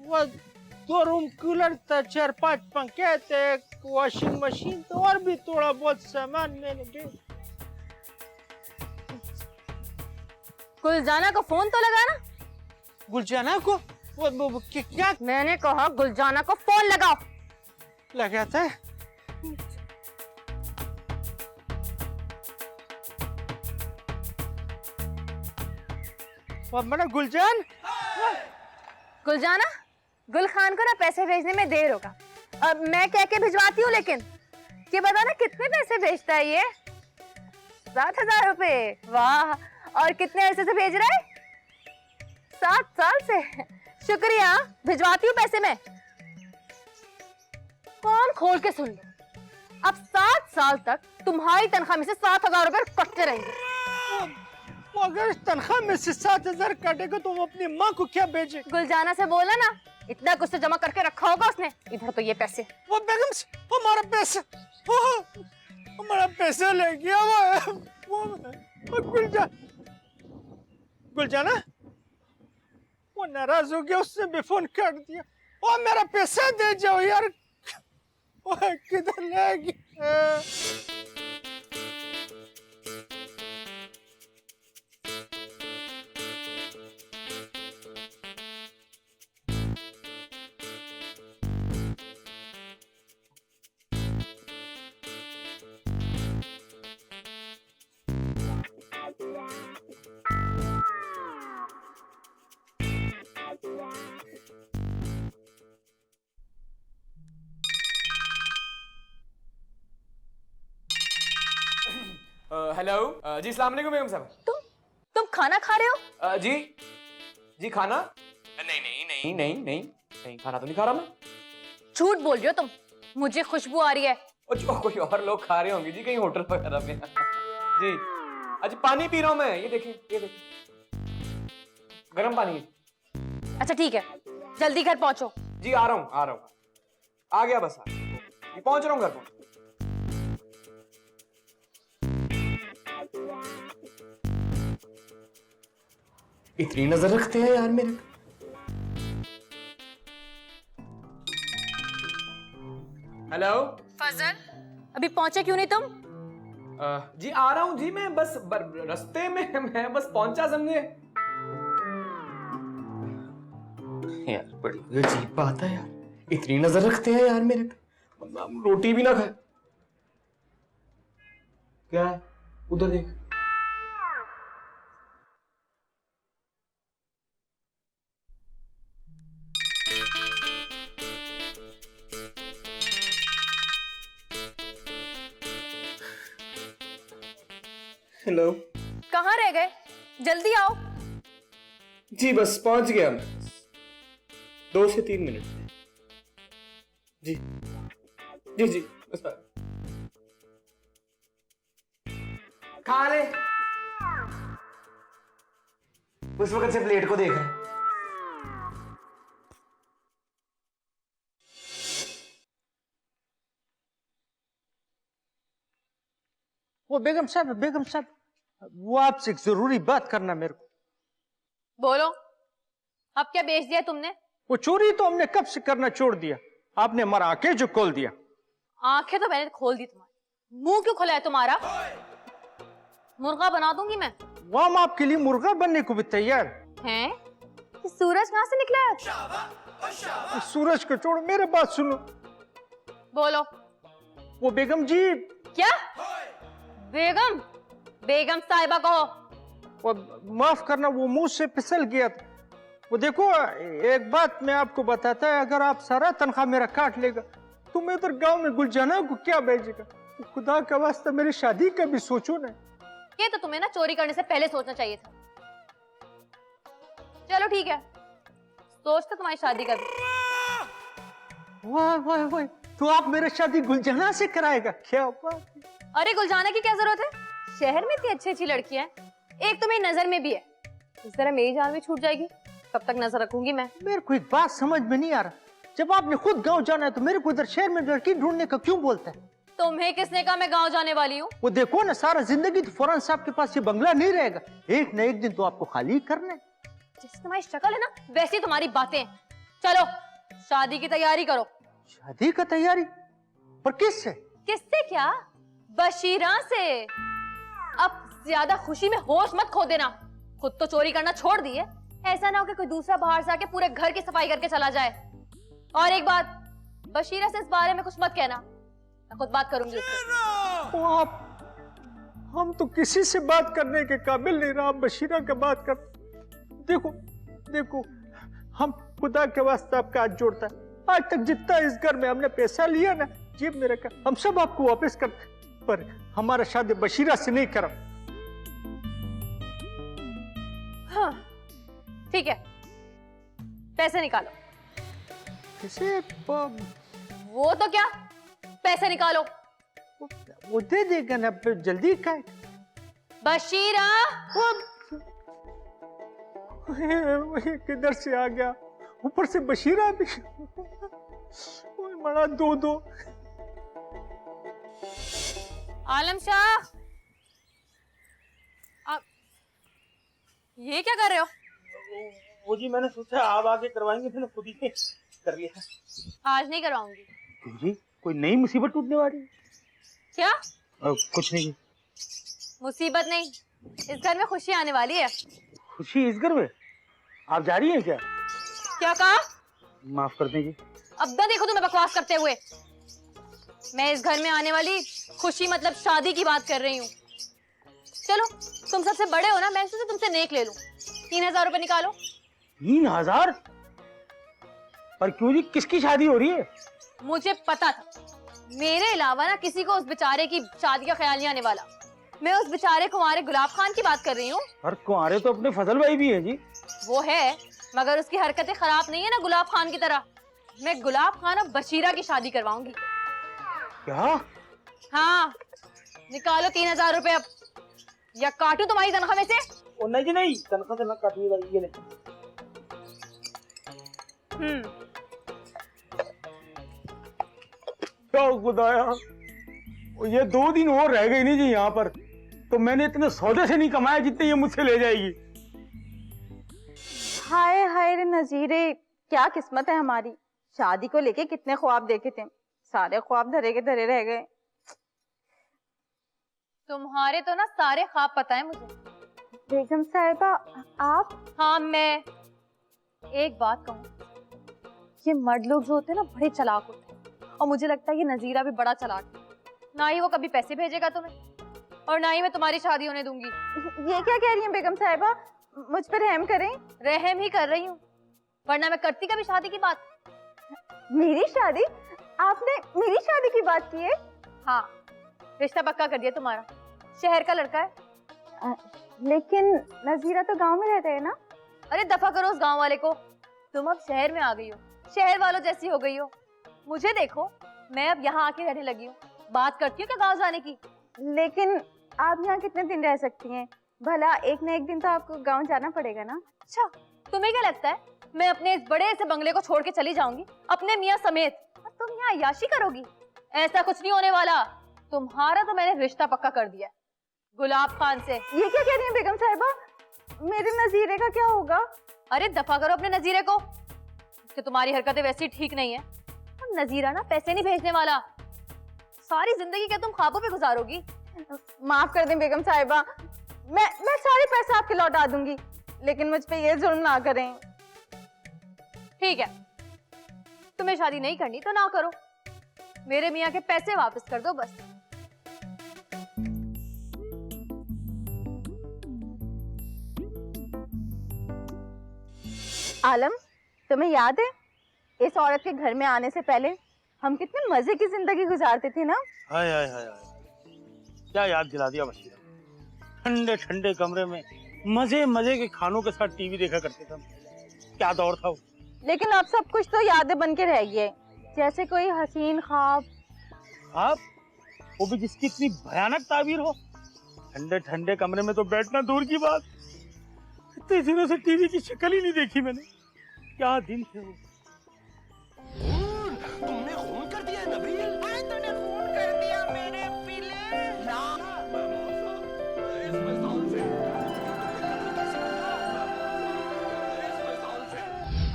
Speaker 10: वो 2 रूम कूलर था, 4-5 पंखे थे, वॉशिंग मशीन तो और भी थोड़ा बहुत सामान मैंने बेच।
Speaker 3: गुलजाना को फोन तो लगाना।
Speaker 10: गुलजाना को? वो क्या
Speaker 3: मैंने कहा गुलजाना को फोन लगाओ।
Speaker 10: लगाता है? और मेरा गुलजान,
Speaker 3: गुलजाना, गुल खान को ना पैसे भेजने में देर होगा। अब मैं कह के भिजवाती हूँ, लेकिन ये बता ना कितने पैसे भेजता है ये? 7,000 रुपए। वाह, और कितने अरसे से भेज रहा है? 7 साल से। शुक्रिया, भिजवाती हूँ पैसे में। कौन खोल के सुन लो, अब 7 साल तक तुम्हारी तनख्वाह में से 7,000 रुपए कटते रहेंगे।
Speaker 10: वो अगर इस तनख्वाह में से 7,000 काटेगा तो वो अपनी माँ को क्या भेजे?
Speaker 3: गुलजाना से बोला ना, इतना कुछ तो जमा करके रखा होगा उसने। इधर तो ये पैसे।
Speaker 10: वो बेगम से हमारा पैसा, हमारा पैसा ले गया वो गुलजाना, वो नाराज हो गया, उसने भी फोन काट दिया। ओ मेरा पैसा दे जाओ यार। वो किधर ले गया?
Speaker 4: हेलो जी, अस्सलाम वालेकुम बेगम साहब।
Speaker 3: तुम खाना खा रहे हो?
Speaker 4: जी जी, खाना? नहीं नहीं नहीं नहीं नहीं नहीं, खाना तो नहीं खा रहा मैं।
Speaker 3: झूठ बोल रहे हो तुम, मुझे खुशबू आ रही है।
Speaker 4: और कोई और लोग खा रहे होंगे जी, कहीं होटल वगैरह में। जी, अच्छा पानी पी रहा हूँ मैं, ये देखें, ये देखें, गर्म पानी है।
Speaker 3: अच्छा ठीक है, जल्दी घर पहुंचो।
Speaker 4: जी आ रहा हूँ, आ रहा हूँ, आ गया बस, ये पहुंच रहा हूँ घर पर। इतनी नजर रखते हैं यार मेरे। हेलो
Speaker 3: फजल, अभी पहुंचे क्यों नहीं तुम?
Speaker 4: जी आ रहा हूँ जी, मैं बस रास्ते में, मैं बस पहुंचा समझे। यार बड़ी अजीब बात है यार, इतनी नजर रखते हैं यार मेरे पे, रोटी भी ना खाए। क्या है उधर देख। हेलो,
Speaker 3: कहाँ रह गए? जल्दी आओ।
Speaker 11: जी बस पहुंच गया मैं, 2 से 3 मिनट में। जी जी जी बस
Speaker 4: खा ले। उस वक्त से प्लेट को देख रहे।
Speaker 10: वो बेगम साहब, वो आपसे एक जरूरी बात करना मेरे को।
Speaker 3: बोलो, अब क्या बेच दिया तुमने?
Speaker 10: वो चोरी तो हमने कब से करना छोड़ दिया, आपने हमारा आंखें जो खोल दिया।
Speaker 3: आंखें तो मैंने खोल दी तुम्हारी, मुंह क्यों खुला है तुम्हारा? मुर्गा बना दूंगी मैं।
Speaker 10: वो हम आपके लिए मुर्गा बनने को भी तैयार
Speaker 3: हैं? ये सूरज कहाँ से निकला है?
Speaker 10: सूरज को छोड़ो, मेरे बात सुनो।
Speaker 3: बोलो।
Speaker 10: वो बेगम जी।
Speaker 3: क्या? बेगम? बेगम साहिबा कहो।
Speaker 10: वो माफ करना, वो मुंह से फिसल गया था। वो देखो, एक बात मैं आपको बताता है, अगर आप सारा तनख्वाह मेरा काट लेगा तो मैं उधर गांव में गुलजाना को क्या भेजेगा? तो खुदा का वास्ता मेरी शादी का भी सोचो ना।
Speaker 3: ये तो तुम्हें ना चोरी करने से पहले सोचना चाहिए था। चलो ठीक है, सोचते तुम्हारी शादी का भी।
Speaker 10: वाह वाह वाह, तो आप मेरा शादी गुलजाना से कराएगा? क्या बात है।
Speaker 3: अरे गुलजाना की क्या जरूरत है? शहर में इतनी अच्छी अच्छी लड़कियां हैं, एक तो मेरी नजर में भी है। इस तरह मेरी जान भी छूट जाएगी, कब तक नजर रखूंगी मैं?
Speaker 10: मेरे को एक बात समझ में नहीं आ रहा, जब आपने खुद गांव जाना है तो मेरे को इधर शहर में लड़की ढूंढने का क्यों बोलता है?
Speaker 3: तुम्हें किसने कहा मैं गांव जाने वाली हूँ?
Speaker 10: वो देखो ना, सारा जिंदगी तो फौरन साहब के पास ये बंगला नहीं रहेगा, एक न एक दिन तो आपको खाली करना है।
Speaker 3: जैसी तुम्हारी शक्ल है ना, वैसी तुम्हारी बातें। चलो शादी की तैयारी करो।
Speaker 10: शादी का तैयारी? पर किससे?
Speaker 3: किससे क्या? बशीरा से। अब ज्यादा खुशी में होश मत खो देना। खुद तो चोरी करना छोड़ दी है, ऐसा ना हो कि कोई दूसरा बाहर से आके पूरे घर की सफाई करके चला जाए। और एक बात, बशीरा से इस बारे में कुछ मत कहना, मैं खुद बात करूंगी उससे।
Speaker 10: आप, हम तो किसी से बात करने के काबिल नहीं रहा, बशीरा का बात कर। देखो देखो, हम खुदा के वास्ते आपका हाथ जोड़ता है, आज तक जितना इस घर में हमने पैसा लिया ना जेब में रखा, हम सब आपको वापस कर, पर हमारा शादी बशीरा से नहीं करा।
Speaker 3: हाँ ठीक है, पैसे निकालो।
Speaker 10: कैसे?
Speaker 3: वो तो क्या, पैसे निकालो।
Speaker 10: वो दे देगा ना, फिर जल्दी का।
Speaker 3: बशीरा।
Speaker 10: किधर से आ गया, ऊपर से बशीरा भी। बड़ा दो।
Speaker 3: आलम शाह, आप ये क्या कर रहे हो?
Speaker 11: वो जी मैंने सोचा आप आके करवाएंगे, मैंने खुद ही कर लिया।
Speaker 3: आज नहीं करवाऊंगी।
Speaker 11: क्यों जी, कोई नई मुसीबत टूटने वाली है?
Speaker 3: क्या?
Speaker 11: कुछ नहीं।
Speaker 3: मुसीबत नहीं, इस घर में खुशी आने वाली है।
Speaker 11: खुशी इस घर में? आप जा रही हैं क्या?
Speaker 3: क्या कहा?
Speaker 11: माफ कर देंगे।
Speaker 3: अब ना देखो तुम्हें बकवास करते हुए। मैं इस घर में आने वाली खुशी मतलब शादी की बात कर रही हूँ। चलो तुम सबसे बड़े हो ना, मैं सोचा तुमसे नेक ले लूं। 3000 रुपए निकालो।
Speaker 11: 3000? पर क्यों जी, किसकी शादी हो रही है?
Speaker 3: मुझे पता था, मेरे अलावा ना किसी को उस बेचारे की शादी का ख्याल नहीं आने वाला। मैं उस बेचारे कुंवारे गुलाब खान की बात कर रही हूँ।
Speaker 11: और कुंवारे तो अपने फजल भाई भी है जी।
Speaker 3: वो है, मगर उसकी हरकतें खराब नहीं है ना गुलाब खान की तरह। मैं गुलाब खान और बशीरा की शादी करवाऊंगी।
Speaker 11: क्या?
Speaker 3: हाँ, निकालो 3000 रुपए अब, या काटू तुम्हारी तनख्वाह में से?
Speaker 11: ओ नहीं जी नहीं, तनख्वाह से ना काटिएगा, ये ले। क्या खुदाया, ये 2 दिन और रह गई नहीं जी यहाँ पर, तो मैंने इतने सौदे से नहीं कमाया जितने ये मुझसे ले जाएगी।
Speaker 8: हाय हाय रे नजीरे, क्या किस्मत है हमारी। शादी को लेके कितने ख्वाब देखे थे, सारे ख्वाब धरे के धरे रह गए।
Speaker 3: तुम्हारे तो ना सारे ख्वाब पता है मुझे।
Speaker 8: बेगम साहिबा आप?
Speaker 3: हाँ मैं एक बात कहूँ, ये मर्द लोग जो होते हैं ना बड़े चालाक होते हैं, और मुझे लगता है ये नजीरा भी बड़ा चालाक है। ना ही वो कभी पैसे भेजेगा तुम्हें, और ना ही मैं तुम्हारी शादी होने दूंगी।
Speaker 8: ये क्या कह रही हैं बेगम साहिबा, मुझ पर रहम करें।
Speaker 3: रहम ही कर रही हूँ, वरना मैं करती कभी शादी की बात।
Speaker 8: मेरी शादी? आपने मेरी शादी की बात की है?
Speaker 3: हाँ, रिश्ता पक्का कर दिया तुम्हारा, शहर का लड़का है।
Speaker 8: लेकिन नजीरा तो गांव में रहते हैं ना।
Speaker 3: अरे दफा करो उस गांव वाले को, तुम अब शहर में आ गई हो, शहर वालों जैसी हो गई हो। मुझे देखो, मैं अब यहाँ आके रहने लगी हूँ, बात करती हूँ क्या गांव जाने की।
Speaker 8: लेकिन आप यहाँ कितने दिन रह सकती हैं? भला एक न एक दिन तो आपको गांव जाना पड़ेगा ना।
Speaker 3: अच्छा, तुम्हें क्या लगता है मैं अपने इस बड़े से बंगले को छोड़ के चली जाऊंगी अपने मियाँ समेत, और तुम यहाँ अय्याशी करोगी? ऐसा कुछ नहीं होने वाला। तुम्हारा तो मैंने रिश्ता पक्का कर दिया गुलाब खान से।
Speaker 8: ये क्या कह रही हैं बेगम साहिबा, मेरे नजीरे का क्या होगा?
Speaker 3: अरे दफा करो अपने नजीरे को, कि तुम्हारी हरकतें वैसी ठीक नहीं है। अब नजीरा ना पैसे नहीं भेजने वाला, सारी जिंदगी क्या तुम ख्वाबों पे गुजारोगी?
Speaker 8: माफ कर दें बेगम साहिबा, मैं सारे पैसे आपके लौटा दूंगी, लेकिन मुझ पे ये जुल्म ना करें।
Speaker 3: ठीक है, तुम्हें शादी नहीं करनी तो ना करो, मेरे मियाँ के पैसे वापस कर दो बस।
Speaker 8: आलम, तुम्हें याद है इस औरत के घर में आने से पहले हम कितने मजे की जिंदगी गुजारते थे ना?
Speaker 10: हाय हाय हाय हाय, क्या याद दिला दिया बशीरा। ठंडे ठंडे कमरे में मजे मजे के खानों के साथ टीवी देखा करते थे हम। क्या दौर था वो।
Speaker 8: लेकिन अब सब कुछ तो यादें बन के रह गई, जैसे कोई हसीन ख्वाब।
Speaker 10: आप वो भी जिसकी इतनी भयानक ताबीर हो। ठंडे ठंडे कमरे में तो बैठना दूर की बात, इतने दिनों से टीवी की शक्ल ही नहीं देखी मैंने। क्या दिन थे वो।
Speaker 6: तुमने खून कर दिया नबील। तूने खून कर दिया मेरे पीले।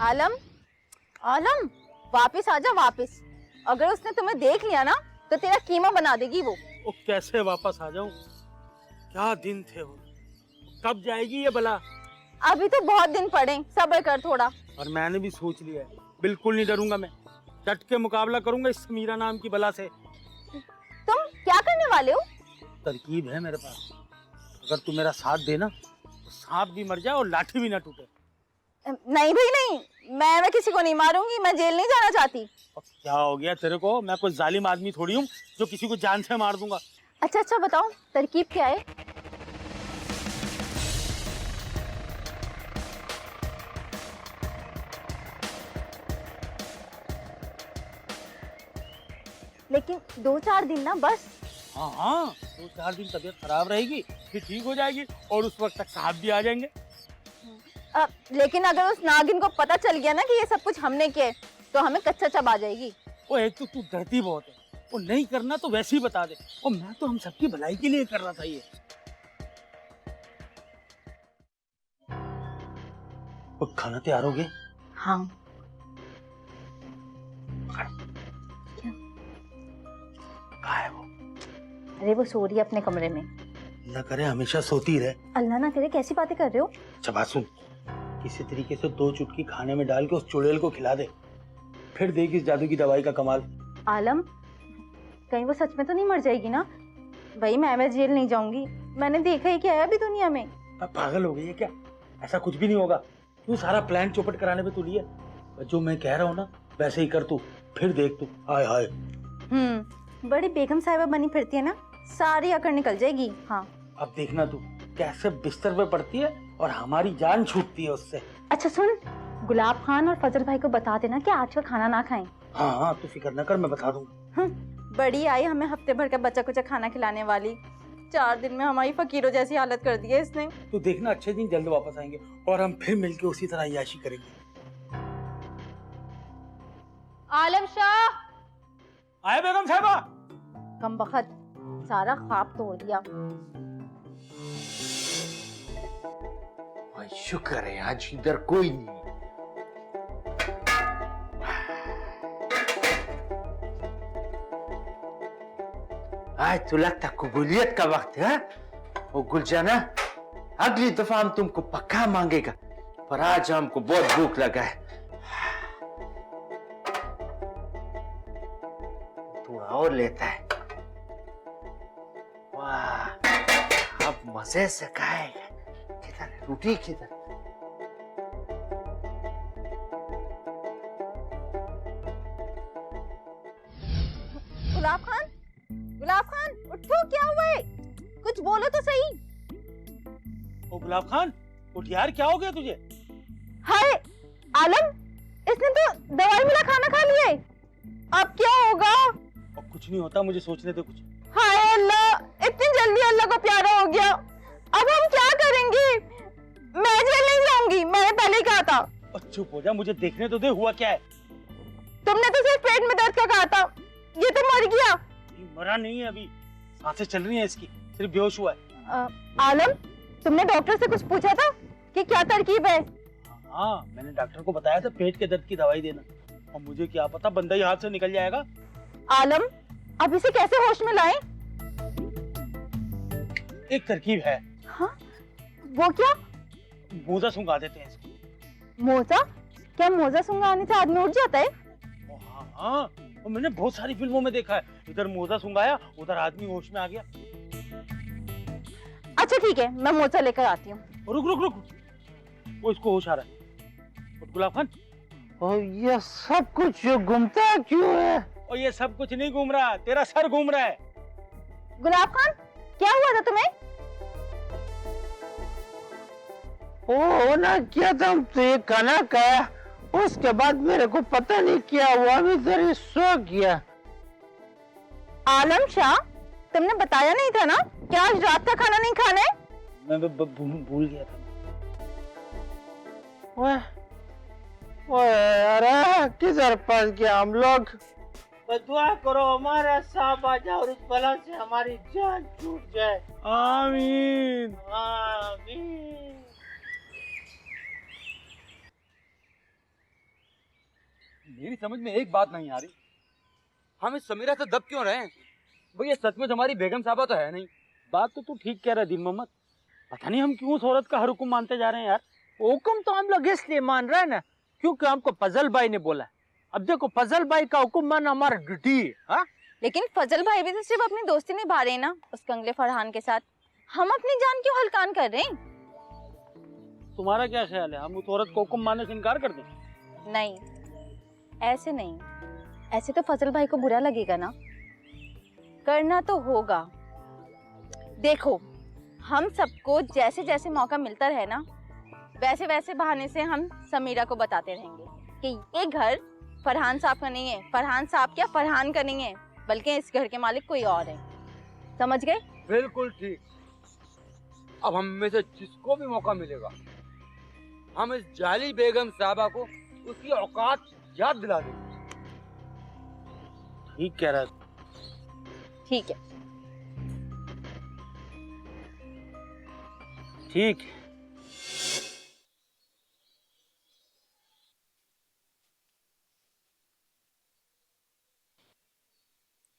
Speaker 8: आलम, आलम, वापिस आजा वापिस। अगर उसने तुम्हें देख लिया ना तो तेरा कीमा बना देगी वो।
Speaker 10: कैसे वापस आ जाऊं? क्या दिन थे वो। कब जाएगी ये बला?
Speaker 8: अभी तो बहुत दिन पड़े, सब्र कर थोड़ा।
Speaker 10: और मैंने भी सोच लिया है, बिल्कुल नहीं डरूंगा मैं। डट के मुकाबला करूंगा इस समीरा नाम की बला से।
Speaker 8: तुम क्या करने वाले हो?
Speaker 10: तरकीब है मेरे पास। अगर तू मेरा साथ देना तो सांप भी मर जाए और लाठी भी ना टूटे।
Speaker 8: नहीं भाई नहीं, मैं किसी को नहीं मारूंगी, मैं जेल नहीं जाना चाहती।
Speaker 10: और क्या हो गया तेरे को? मैं कोई जालिम आदमी थोड़ी हूँ जो किसी को जान से मार दूंगा।
Speaker 8: अच्छा बताओ तरकीब क्या है? लेकिन 2-4 दिन ना बस।
Speaker 10: हाँ, 2-4 दिन तबीयत खराब रहेगी, फिर ठीक हो जाएगी और उस वक्त तक साहब भी आ जाएंगे।
Speaker 8: लेकिन अगर उस नागिन को पता चल गया ना कि ये सब कुछ हमने किया है, तो हमें कच्चा चब आ जाएगी।
Speaker 10: वो एक तो तू डरती बहुत है, वो नहीं करना तो वैसे ही बता दे। और मैं तो हम सबकी भलाई के लिए कर रहा था ये। वो खाना तैयार हो गया?
Speaker 8: हाँ।
Speaker 10: कहाँ है वो?
Speaker 8: अरे वो सो रही है अपने कमरे में।
Speaker 10: न करे हमेशा सोती रहे।
Speaker 8: अल्लाह ना करे, कैसी बातें कर रहे हो?
Speaker 10: अच्छा बात सुन, किसी तरीके से 2 चुटकी खाने में डाल के उस चुड़ैल को खिला दे, फिर देख इस जादू की दवाई का कमाल।
Speaker 8: आलम, कहीं वो सच में तो नहीं मर जाएगी ना? भाई मैं जेल नहीं जाऊंगी, मैंने देखा ही क्या है अभी दुनिया में।
Speaker 10: पागल हो गई है क्या? ऐसा कुछ भी नहीं होगा। तू सारा प्लान चौपट कराने पे तुली है। जो मैं कह रहा हूँ ना वैसे ही कर तू, फिर देख तू। हाय हाय।
Speaker 8: बड़ी बेगम साहिबा बनी फिरती है ना, सारी अकड़ निकल जाएगी। हाँ
Speaker 10: अब देखना तू कैसे बिस्तर पे पड़ती है और हमारी जान छूटती है उससे।
Speaker 8: अच्छा सुन, गुलाब खान और फजल भाई को बता देना कि आज का खाना ना खाएं।
Speaker 10: हाँ हाँ तू फिक्र न कर, मैं बता दूंगा।
Speaker 8: बड़ी आई हमें हफ्ते भर का बच्चा कुचा खाना खिलाने वाली, 4 दिन में हमारी फकीरों जैसी हालत कर दी है इसने।
Speaker 10: तू देखना अच्छे दिन जल्द वापस आएंगे और हम फिर मिलके उसी तरह याशी करेंगे।
Speaker 3: आलम शाह।
Speaker 10: आए बेगम साहिबा।
Speaker 8: कम बखत, सारा ख्वाब तोड़ दिया।
Speaker 6: शुक्र है आज इधर कोई नहीं। आज तो लगता कबूलियत का वक्त है। वो गुलजाना, अगली दफा हम तुमको पक्का मांगेगा, पर आज हमको बहुत भूख लगा है। थोड़ा और लेता है। वाह, अब मजे से खाएगा। किधर है रोटी? किधर?
Speaker 8: गुलाब खान, गुलाब खान उठो, क्या हुआ है? कुछ बोलो तो सही।
Speaker 10: ओ गुलाब खान उठ यार, क्या हो गया तुझे?
Speaker 8: हाय आलम, इसने तो दवाई मिला खाना खा लिया है। अब क्या होगा?
Speaker 10: और कुछ नहीं होता, मुझे सोचने दे कुछ।
Speaker 8: हाय अल्लाह, इतनी जल्दी अल्लाह को प्यारा हो गया। अब हम क्या करेंगे? मैं जेल नहीं जाऊंगी, मैंने पहले ही कहा था।
Speaker 10: और चुप हो जा, मुझे देखने तो दे, हुआ क्या है?
Speaker 8: तुमने तो सिर्फ पेट में दर्द का कहा था, ये तो मर गया।
Speaker 10: मरा नहीं है, अभी सांसें चल रही हैं इसकी, सिर्फ बेहोश हुआ है।
Speaker 8: आलम, तुमने डॉक्टर से कुछ पूछा था कि क्या तरकीब है?
Speaker 10: हाँ, मैंने डॉक्टर को बताया था पेट के दर्द की दवाई देना, और मुझे क्या पता बंदा ही हाथ से निकल जाएगा।
Speaker 8: आलम,
Speaker 2: अब इसे कैसे होश में लाएं?
Speaker 10: एक तरकीब है,
Speaker 2: हाँ? वो क्या?
Speaker 10: मोजा सुंघा देते हैं इसको।
Speaker 2: मोजा? क्या मोजा सुंघाने से आदमी उठ जाता है?
Speaker 10: हाँ, और मैंने बहुत सारी फिल्मों में देखा है, इधर मोजा सुंघाया उधर आदमी होश में आ गया।
Speaker 2: अच्छा ठीक है, मैं मोजा लेकर आती हूँ।
Speaker 10: रुक रुक रुक, वो इसको होश आ रहा है। और गुलाब खान,
Speaker 6: और ये सब कुछ जो घूमता क्यों है?
Speaker 10: और ये सब कुछ नहीं घूम रहा, तेरा सर घूम रहा है।
Speaker 2: गुलाब खान, क्या हुआ था तुम्हें?
Speaker 6: ओ ना क्या तुम तो ये खाना खाया, उसके बाद मेरे को पता नहीं क्या हुआ, मैं जरा सो गया।
Speaker 2: आलम शाह, तुमने बताया नहीं था ना कि आज रात का खाना नहीं खाना है?
Speaker 10: मैं भूल गया था।
Speaker 6: अरे किधर फंस गया हम लोग?
Speaker 10: दुआ करो हमारा सांप आ जाए और इस बला से हमारी जान छूट जाए। आमीन आमीन।
Speaker 9: मेरी समझ में एक बात नहीं आ रही, हम इस समीरा से दब क्यों रहे हैं? भैया सचमुच हमारी बेगम साहबा तो है नहीं।
Speaker 10: बात तो तू ठीक कह रहा है दीन मोहम्मद, पता नहीं हम क्यों उस औरत का हर हुक्म मानते जा रहे हैं यार। हुक्म तो हम लोग इसलिए मान रहे हैं ना क्योंकि हमको फजल भाई ने बोला है। अब देखो फजल भाई का हुक्म मानना हमारा ड्यूटी है। हाँ?
Speaker 8: लेकिन फजल भाई भी तो सिर्फ अपनी दोस्ती निभा रहे हैं ना उस कंगले फरहान के साथ। हम अपनी जान क्यों हलकान कर रहे हैं?
Speaker 10: तुम्हारा क्या ख्याल है, हम उस औरत को हुक्म मानने से इनकार कर दें?
Speaker 8: नहीं, ऐसे नहीं। ऐसे तो फजल भाई को बुरा लगेगा ना, करना तो होगा। देखो, हम सबको जैसे जैसे मौका मिलता रहे ना, वैसे वैसे बहाने से हम समीरा को बताते रहेंगे कि ये घर फरहान साहब का नहीं है, फरहान साहब क्या फरहान का नहीं है, बल्कि इस घर के मालिक कोई और है। समझ गए?
Speaker 9: बिल्कुल ठीक। अब हम में से जिसको भी मौका मिलेगा, हम इस जाली बेगम साहबा को उसकी औकात याद दिला देंगे।
Speaker 10: ठीक कह रहा है।
Speaker 8: ठीक है।
Speaker 10: ठीक।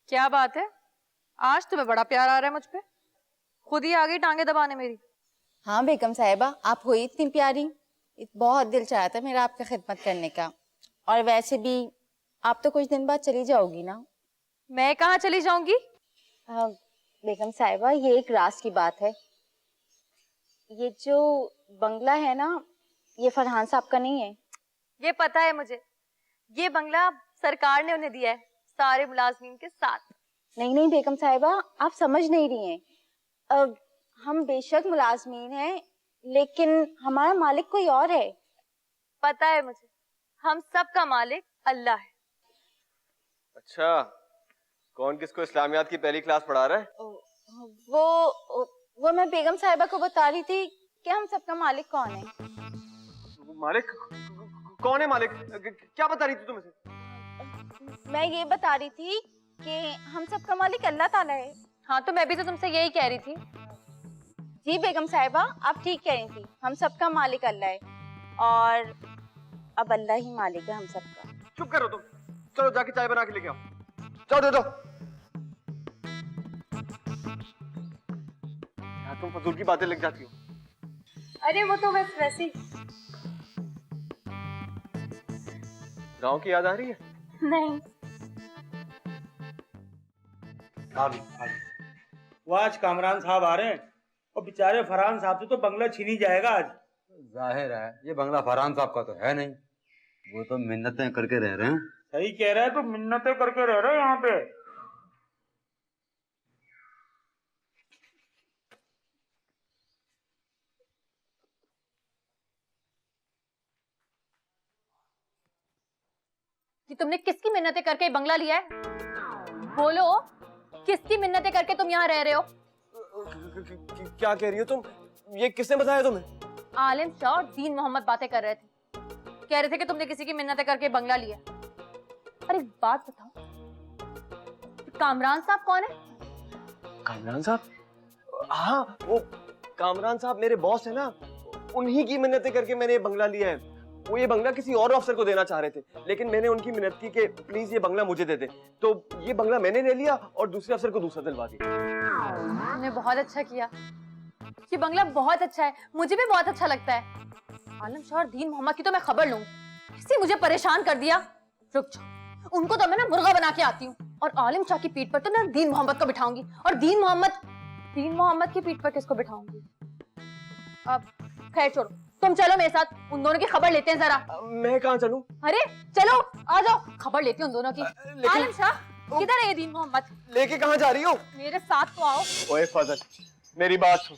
Speaker 3: क्या बात है, आज तुम्हें बड़ा प्यार आ रहा है मुझ पे, खुद ही आ गई टांगे दबाने मेरी।
Speaker 8: हाँ बेगम साहिबा, आप हुई इतनी प्यारी, बहुत दिल चाहा था मेरा आपका खिदमत करने का। और वैसे भी आप तो कुछ दिन बाद चली जाओगी ना।
Speaker 3: मैं कहाँ चली जाऊंगी?
Speaker 8: बेगम साहिबा, ये एक राज की बात है। ये जो बंगला है ना, ये फरहान साहब का नहीं है।
Speaker 3: ये पता है मुझे, ये बंगला सरकार ने उन्हें दिया है सारे मुलाजमीन के साथ।
Speaker 8: नहीं नहीं बेगम साहिबा, आप समझ नहीं रही हैं। हम बेशक मुलाजमीन हैं, लेकिन हमारा मालिक कोई और है।
Speaker 3: पता है मुझे, हम सब का मालिक अल्लाह है।
Speaker 1: अच्छा, कौन किसको इस्लामियात की पहली क्लास पढ़ा रहा है?
Speaker 8: वो मैं बेगम साहिबा को बता रही थी कि हम सबका मालिक कौन है।
Speaker 1: मालिक? कौन है मालिक? क्या बता रही थी तुम इसे?
Speaker 8: मैं ये बता रही थी कि हम सबका मालिक अल्लाह ताला है।
Speaker 3: हाँ, तो मैं भी तो तुमसे यही कह रही थी।
Speaker 8: जी बेगम साहिबा, आप ठीक कह रही थी, हम सबका मालिक अल्लाह है और अब अल्लाह ही मालिक है हम सबका।
Speaker 1: चुप करो तुम, चलो जाके चाय बना के लेके आओ। जाओ दे दो। यहाँ तुम फजूल की बातें लग जाती हो।
Speaker 3: अरे वो तो बस वैसे ही।
Speaker 1: गाँव की याद आ रही है?
Speaker 3: नहीं।
Speaker 10: वो आज कामरान साहब आ रहे हैं और बेचारे फरहान साहब से तो बंगला छीन ही जाएगा आज।
Speaker 9: जाहिर है ये बंगला फरहान साहब का तो है नहीं, वो तो मिन्नतें करके रह रहे हैं।
Speaker 10: सही कह रहा है, तो मिन्नतें करके रह रहे हैं यहाँ पे।
Speaker 3: कि तुमने किसकी मिन्नतें करके बंगला लिया है? बोलो, किसकी मिन्नतें करके तुम यहाँ रह रहे हो?
Speaker 1: क्या कह रही हो तुम? ये किसने बताया तुम्हें?
Speaker 3: आलिम शाह और दीन मोहम्मद बातें कर रहे थे, कह रहे थे कि तुमने किसी की मिन्नतें करके बंगला लिया। अरे एक बात बताओ, कामरान साहब कौन है?
Speaker 1: कामरान साहब? हाँ, वो कामरान साहब मेरे बॉस है ना, उन्हीं की मिन्नतें करके मैंने ये बंगला लिया है। वो ये बंगला किसी और अफसर को देना चाह रहे थे, लेकिन मैंने उनकी मिन्नत की कि प्लीज ये बंगला मुझे दे दे, तो ये बंगला मैंने ले लिया और दूसरे अफसर को दूसरा दिलवा दिया।
Speaker 3: तुमने बहुत अच्छा किया। ये बंगला बहुत अच्छा है, मुझे भी बहुत अच्छा लगता है। आलम शाह और दीन मोहम्मद की तो मैं खबर लूं, किसी मुझे परेशान कर दिया। रुक जाओ, उनको तो मैं ना मुर्गा बना के आती हूँ, और आलिम शाह की पीठ पर तो मैं दीन मोहम्मद को बिठाऊंगी, और दीन मोहम्मद की पीठ पर किसको बिठाऊंगी? अब खैर छोड़ो, तुम चलो मेरे साथ, उन दोनों की खबर लेते हैं जरा।
Speaker 1: मैं कहाँ चलूं?
Speaker 3: अरे चलो आ जाओ, खबर लेती हूँ उन दोनों की। आलिम शाह किधर है ये दीन मोहम्मद?
Speaker 1: लेके कहाँ जा रही हो?
Speaker 3: मेरे साथ तो आओ।
Speaker 1: ओए फजल, मेरी बात सुन,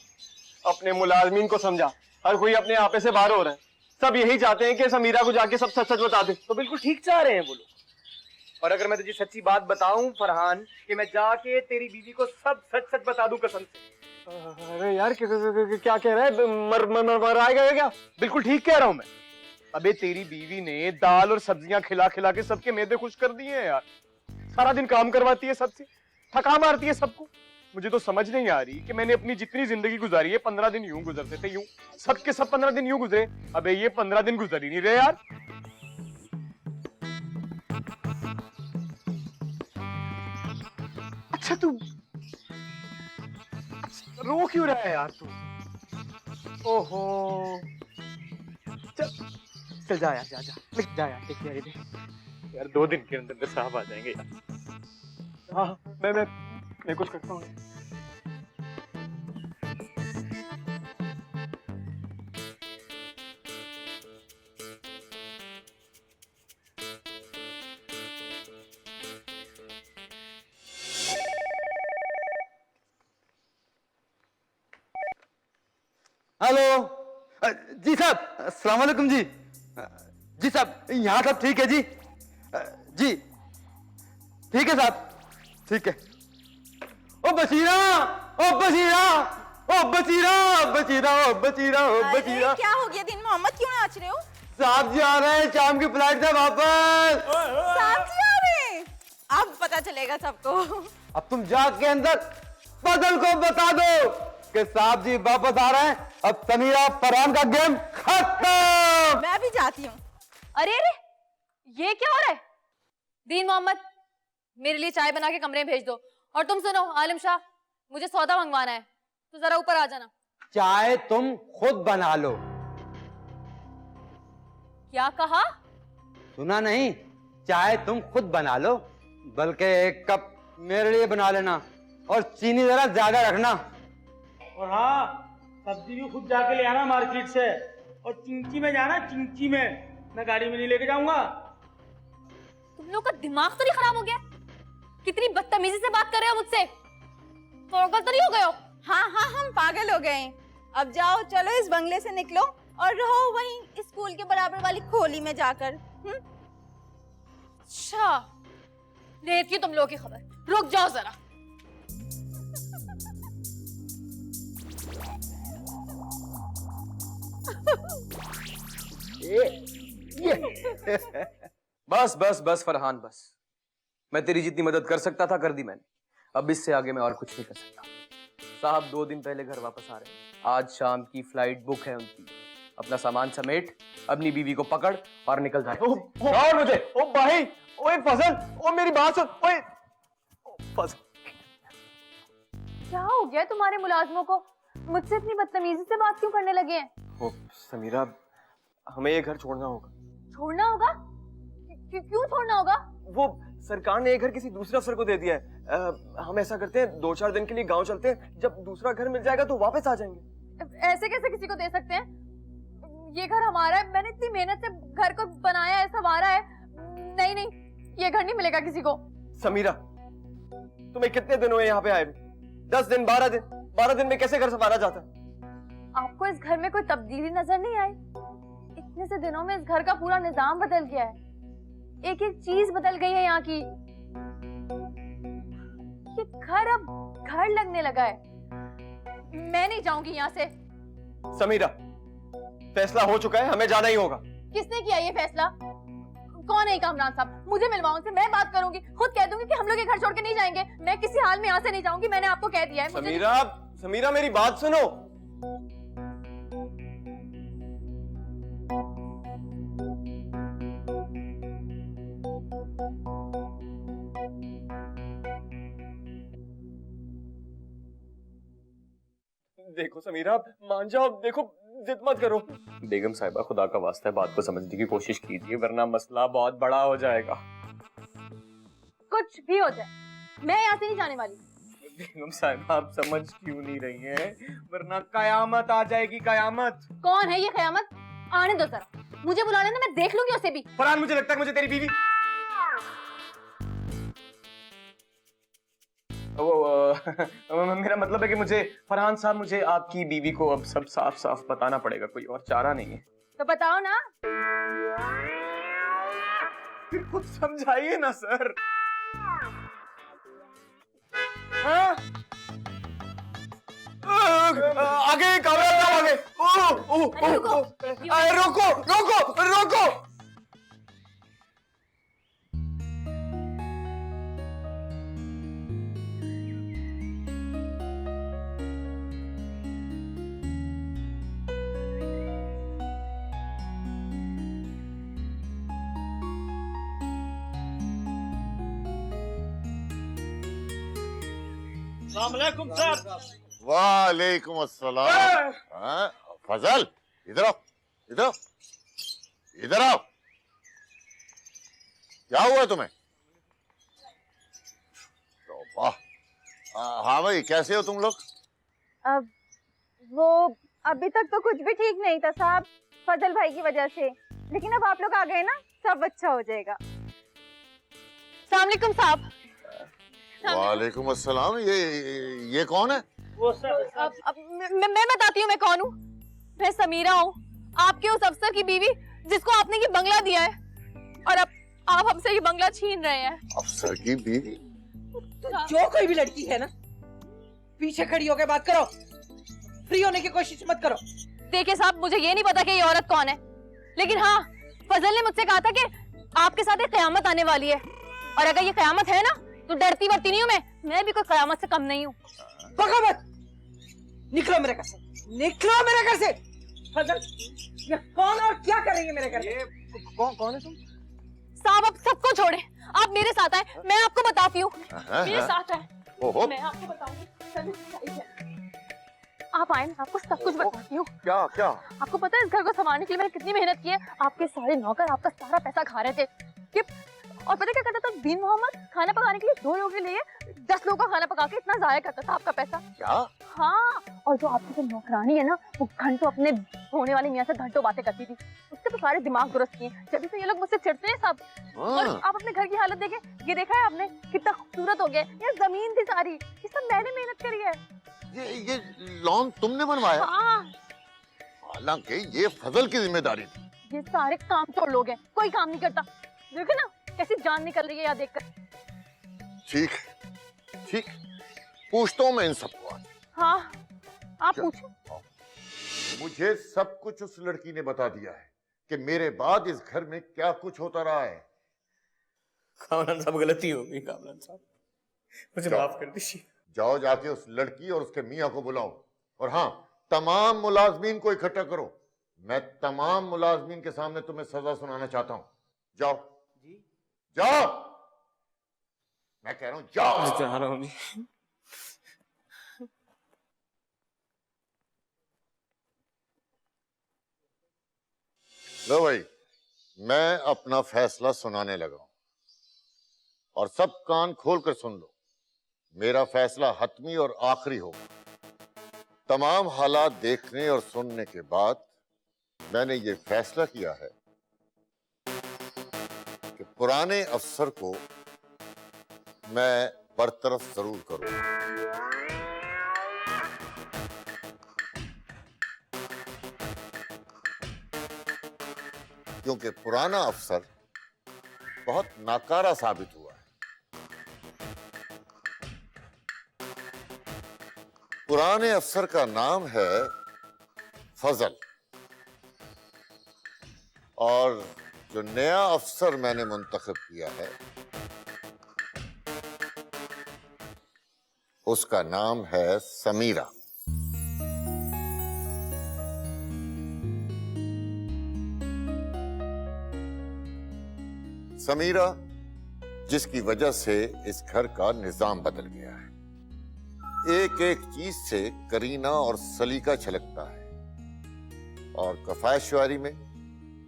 Speaker 1: अपने मुलाजमीन को समझा, हर कोई अपने आपे से बाहर हो रहा है। सब यही चाहते हैं कि समीरा को जाके सब सच सच बता दे।
Speaker 4: तो बिल्कुल ठीक चाह रहे हैं वो लोग। और अगर मैं तुझे सच्ची बात बताऊं फरहान, कि मैं जाके तेरी बीवी को सब सच सच बता दूं कसम से।
Speaker 1: अरे यार क्या कह रहा है? मर आएगा क्या?
Speaker 4: बिल्कुल ठीक कह रहा हूं मैं। अबे तेरी बीवी ने दाल और सब्जियां खिला खिला के सबके मैदे खुश कर दिए हैं यार। सारा दिन काम करवाती है सबसे, थका मारती है सबको। मुझे तो समझ नहीं आ रही कि मैंने अपनी जितनी जिंदगी गुजारी है 15 दिन यूं गुजरते थे, यूं सबके सब 15 दिन यूं गुजरे। अबे ये 15 दिन गुजर ही नहीं रहे यार। अच्छा तू रो क्यों रहा है यार तू? ओहो चल जा यार, जा यार, देख यार 2 दिन के अंदर साहब आ जाएंगे यार।
Speaker 1: हाँ मैं कुछ करता हूँ।
Speaker 9: हेलो जी साहब, अस्सलाम वालेकुम जी। जी साहब यहाँ सब ठीक है जी। जी ठीक है साहब, ठीक है। ओ बशीरा, ओ बशीरा, ओ बशीरा, बशीरा, ओ बशीरा, ओ बशीरा।
Speaker 8: क्या हो गया दीन मोहम्मद, क्यों नाच रहे हो?
Speaker 9: साहब जी आ रहे हैं, शाम की फ्लाइट से वापस।
Speaker 8: साहब जी आ रहे हैं, अब पता चलेगा सबको।
Speaker 9: अब तुम जाके अंदर फजल को बता दो कि साहब जी वापस आ रहे हैं। अब समीरा फरहान का गेम खत्म।
Speaker 8: मैं भी जाती हूँ।
Speaker 3: अरे ये क्या हो रहा है? दीन मोहम्मद, मेरे लिए चाय बना के कमरे में भेज दो। और तुम सुनो आलिम शाह, मुझे सौदा मंगवाना है, तो जरा ऊपर आ जाना।
Speaker 9: चाय तुम खुद बना लो।
Speaker 3: क्या कहा?
Speaker 9: सुना नहीं? चाय तुम खुद बना लो, बल्कि 1 कप मेरे लिए बना लेना, और चीनी जरा ज्यादा रखना।
Speaker 10: और हाँ, सब्जी भी खुद जाके ले आना मार्केट से, और चिंची में जाना, चिंची में। मैं गाड़ी में नहीं लेके जाऊंगा।
Speaker 3: तुम लोग का दिमाग तो नहीं खराब हो गया? कितनी बदतमीजी से बात कर रहे हो मुझसे? पागल तो नहीं हो गए हो?
Speaker 8: हाँ हाँ, हम पागल हो गए। अब जाओ, चलो इस बंगले से निकलो और रहो वहीं स्कूल के बराबर वाली खोली में जाकर।
Speaker 3: अच्छा, लेती हूँ तुम लोगों की खबर। रुक जाओ जरा।
Speaker 4: बस बस बस फरहान, बस। मैं तेरी जितनी मदद कर सकता था कर दी मैंने। अब इससे आगे मैं और कुछ नहीं कर सकता। साहब 2 दिन पहले घर वापस आ रहे हैं। आज शाम की फ्लाइट बुक है उनकी। अपना सामान समेट, अपनी बीवी को पकड़ और निकल जाए।
Speaker 1: और मुझे, ओ भाई, ओए फजल, ओ मेरी बात सुन, ओए फजल।
Speaker 3: क्या हो गया तुम्हारे मुलाजमों को? मुझसे इतनी बदतमीजी से बात क्यों करने लगे हैं?
Speaker 1: ओ समीरा, हमें ये घर छोड़ना होगा।
Speaker 3: छोड़ना होगा? क्यों छोड़ना होगा?
Speaker 1: वो सरकार ने ये घर किसी दूसरे अफसर को दे दिया है। हम ऐसा करते हैं, 2-4 दिन के लिए गांव चलते हैं, जब दूसरा घर मिल जाएगा तो वापस आ जाएंगे।
Speaker 3: ऐसे कैसे किसी को दे सकते हैं? ये घर हमारा है, मैंने इतनी मेहनत से घर को बनाया है, संवारा है। नहीं नहीं, ये घर नहीं मिलेगा किसी को।
Speaker 1: समीरा, तुम्हें कितने दिन हुए यहाँ पे आए? 10 दिन, 12 दिन? 12 दिन में कैसे घर संभाला जाता है?
Speaker 3: आपको इस घर में कोई तब्दीली नजर नहीं आई? इतने से दिनों में इस घर का पूरा निजाम बदल गया है। एक एक चीज बदल गई है यहाँ की। ये घर अब घर लगने लगा है। मैं नहीं जाऊंगी यहाँ से।
Speaker 1: समीरा, फैसला हो चुका है, हमें जाना ही होगा।
Speaker 3: किसने किया ये फैसला? कौन है कामरान साहब? मुझे मिलवाओ उनसे, मैं बात करूंगी। खुद कह दूंगी कि हम लोग ये घर छोड़ के नहीं जाएंगे। मैं किसी हाल में यहाँ से नहीं जाऊंगी, मैंने आपको कह दिया है।
Speaker 1: समीरा, समीरा मेरी बात सुनो। देखो समीरा, मान जाओ, देखो जिद मत करो।
Speaker 5: बेगम साहिबा, खुदा का वास्ता है, बात को समझने की कोशिश कीजिए, वरना मसला बहुत बड़ा हो जाएगा।
Speaker 3: कुछ भी हो जाए, मैं यहाँ से नहीं जाने वाली।
Speaker 5: बेगम साहिबा, आप समझ क्यों नहीं रही हैं? वरना कयामत आ जाएगी, कयामत।
Speaker 3: कौन है ये कयामत? आने दो जरा, मुझे बुला लेना, मैं देख लूंगी उसे भी।
Speaker 5: फरहान, मुझे लगता है मुझे तेरी बीवी मेरा मतलब है कि मुझे, फरहान साहब, मुझे आपकी बीवी को अब सब साफ साफ बताना पड़ेगा, कोई और चारा नहीं है।
Speaker 3: तो बताओ ना।
Speaker 5: फिर खुद समझाइए ना सर। हाँ? आगे कामयाब, आगे।
Speaker 3: अरे रुको।
Speaker 5: रोको रोको रोको।
Speaker 12: वालेकुम अस्सलाम। हाँ, फजल, इधर आओ, इधर आओ, इधर आओ। क्या हुआ तुम्हें? तो वाह। हाँ भाई, कैसे हो तुम लोग?
Speaker 8: अब वो अभी तक तो कुछ भी ठीक नहीं था साहब, फजल भाई की वजह से, लेकिन अब आप लोग आ गए ना, सब अच्छा हो जाएगा।
Speaker 3: अस्सलाम वालेकुम साहब।
Speaker 12: वालेकुम अस्सलाम। ये कौन है?
Speaker 3: अब मैं बताती हूँ मैं कौन हूँ। मैं समीरा हूँ, आपके उस अफसर की बीवी जिसको आपने ये बंगला दिया है, और अब आप हमसे ये बंगला छीन रहे हैं।
Speaker 12: अफसर की बीवी?
Speaker 2: तो जो कोई भी लड़की है ना, पीछे खड़ी होकर बात करो, फ्री होने की कोशिश मत करो।
Speaker 3: देखिए साहब, मुझे ये नहीं पता कि ये औरत कौन है, लेकिन हाँ, फजल ने मुझसे कहा था कि आपके साथ एक कयामत आने वाली है, और अगर ये कयामत है ना, तो डरती वरती नहीं हूँ मैं भी कोई कयामत से कम नहीं हूँ।
Speaker 2: बका मत, निकलो मेरे घर से, निकलो मेरे घर से। फजल, ये कौन और क्या करेंगे मेरे घर में?
Speaker 1: कौन है तुम?
Speaker 3: साहब, आप सबको छोड़े, आप मेरे साथ आए, मैं आपको बताती हूँ। मेरे साथ आए,
Speaker 12: ओहो,
Speaker 3: मैं आपको बताऊंगी। आप आए, मैं आपको सब कुछ बताती हूँ।
Speaker 12: क्या क्या?
Speaker 3: आपको पता है इस घर को संभालने के लिए मैंने कितनी मेहनत की है? आपके सारे नौकर आपका सारा पैसा खा रहे थे। और पता क्या करता था बीन मोहम्मद? खाना पकाने के लिए 2 लोगों के लिए 10 लोगों का खाना पका के इतना जाया करता था आपका पैसा।
Speaker 12: क्या?
Speaker 3: हाँ, और जो आपकी जो नौकरानी है ना, वो घंटों अपने होने वाले मियाँ से घंटों बातें करती थी। उसके तो सारे दिमाग दुरुस्त किए, जब से ये लोग मुझसे चिढ़ते हैं सब। और आप अपने घर की हालत देखें, ये देखा है आपने कितना खूबसूरत हो गया? ये जमीन थी सारी, ये सब मैंने मेहनत करी है।
Speaker 12: ये लॉन तुमने बनवाया?
Speaker 3: हाँ,
Speaker 12: हालांकि ये फजल की जिम्मेदारी थी।
Speaker 3: ये सारे काम चोर लोग हैं, कोई काम नहीं करता। देखो ना कैसी जान निकल रही है यहाँ देखकर।
Speaker 12: ठीक ठीक, पूछता हूँ मैं इन सबको आज।
Speaker 3: हाँ, आप पूछो।
Speaker 12: मुझे सब कुछ उस लड़की ने बता दिया है कि मेरे बाद इस घर में क्या कुछ होता रहा है।
Speaker 5: कामरान साहब, गलती हो गई कामरान साहब, मुझे माफ कर दीजिए।
Speaker 12: जाओ, जाके उस लड़की और उसके मियाँ को बुलाओ, और हाँ, तमाम मुलाजमीन को इकट्ठा करो। मैं तमाम मुलाजमीन के सामने तुम्हें सजा सुनाना चाहता हूँ। जाओ जी, जाओ, मैं कह रहा हूँ जाओ।
Speaker 5: जा रहा हूँ जी।
Speaker 12: लो भाई, मैं अपना फैसला सुनाने लगा हूं, और सब कान खोलकर सुन लो। मेरा फैसला हतमी और आखिरी होगा। तमाम हालात देखने और सुनने के बाद मैंने ये फैसला किया है कि पुराने अफसर को मैं बरतरफ जरूर करूंगा। क्योंकि पुराना अफसर बहुत नाकारा साबित हुआ है। पुराने अफसर का नाम है फजल, और जो नया अफसर मैंने मुंतखब किया है उसका नाम है समीरा। समीरा, जिसकी वजह से इस घर का निजाम बदल गया है। एक एक चीज से करीना और सलीका छलकता है, और कफायशवारी में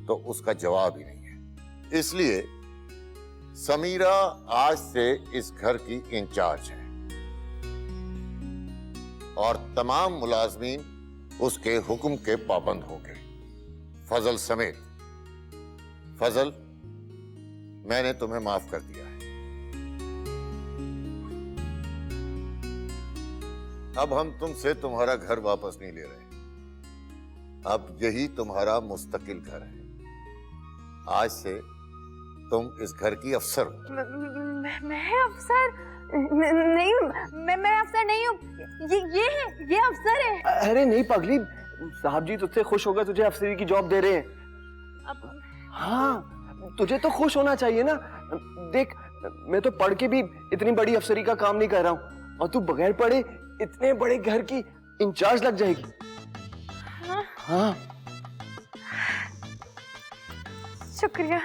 Speaker 12: तो उसका जवाब ही नहीं है। इसलिए समीरा आज से इस घर की इंचार्ज है और तमाम मुलाजमीन उसके हुक्म के पाबंद हो गए, फजल समेत। फजल, मैंने तुम्हें माफ कर दिया है। अब हम तुमसे तुम्हारा घर वापस नहीं ले रहे। अब यही तुम्हारा मुस्तकिल घर है। आज से तुम इस घर की अफसर हो।
Speaker 3: मैं अफसर नहीं हूँ, मैं अफसर नहीं हूँ। ये अफसर है।
Speaker 1: अरे नहीं पगली, साहब जी तुझसे खुश होकर तुझे अफसरी की जॉब दे रहे हैं। हाँ, तुझे तो खुश होना चाहिए ना। देख, मैं तो पढ़ के भी इतनी बड़ी अफसरी का काम नहीं कर रहा हूँ, और तू बगैर पढ़े इतने बड़े घर की इंचार्ज लग जाएगी।
Speaker 3: हाँ,
Speaker 1: हाँ,
Speaker 3: शुक्रिया।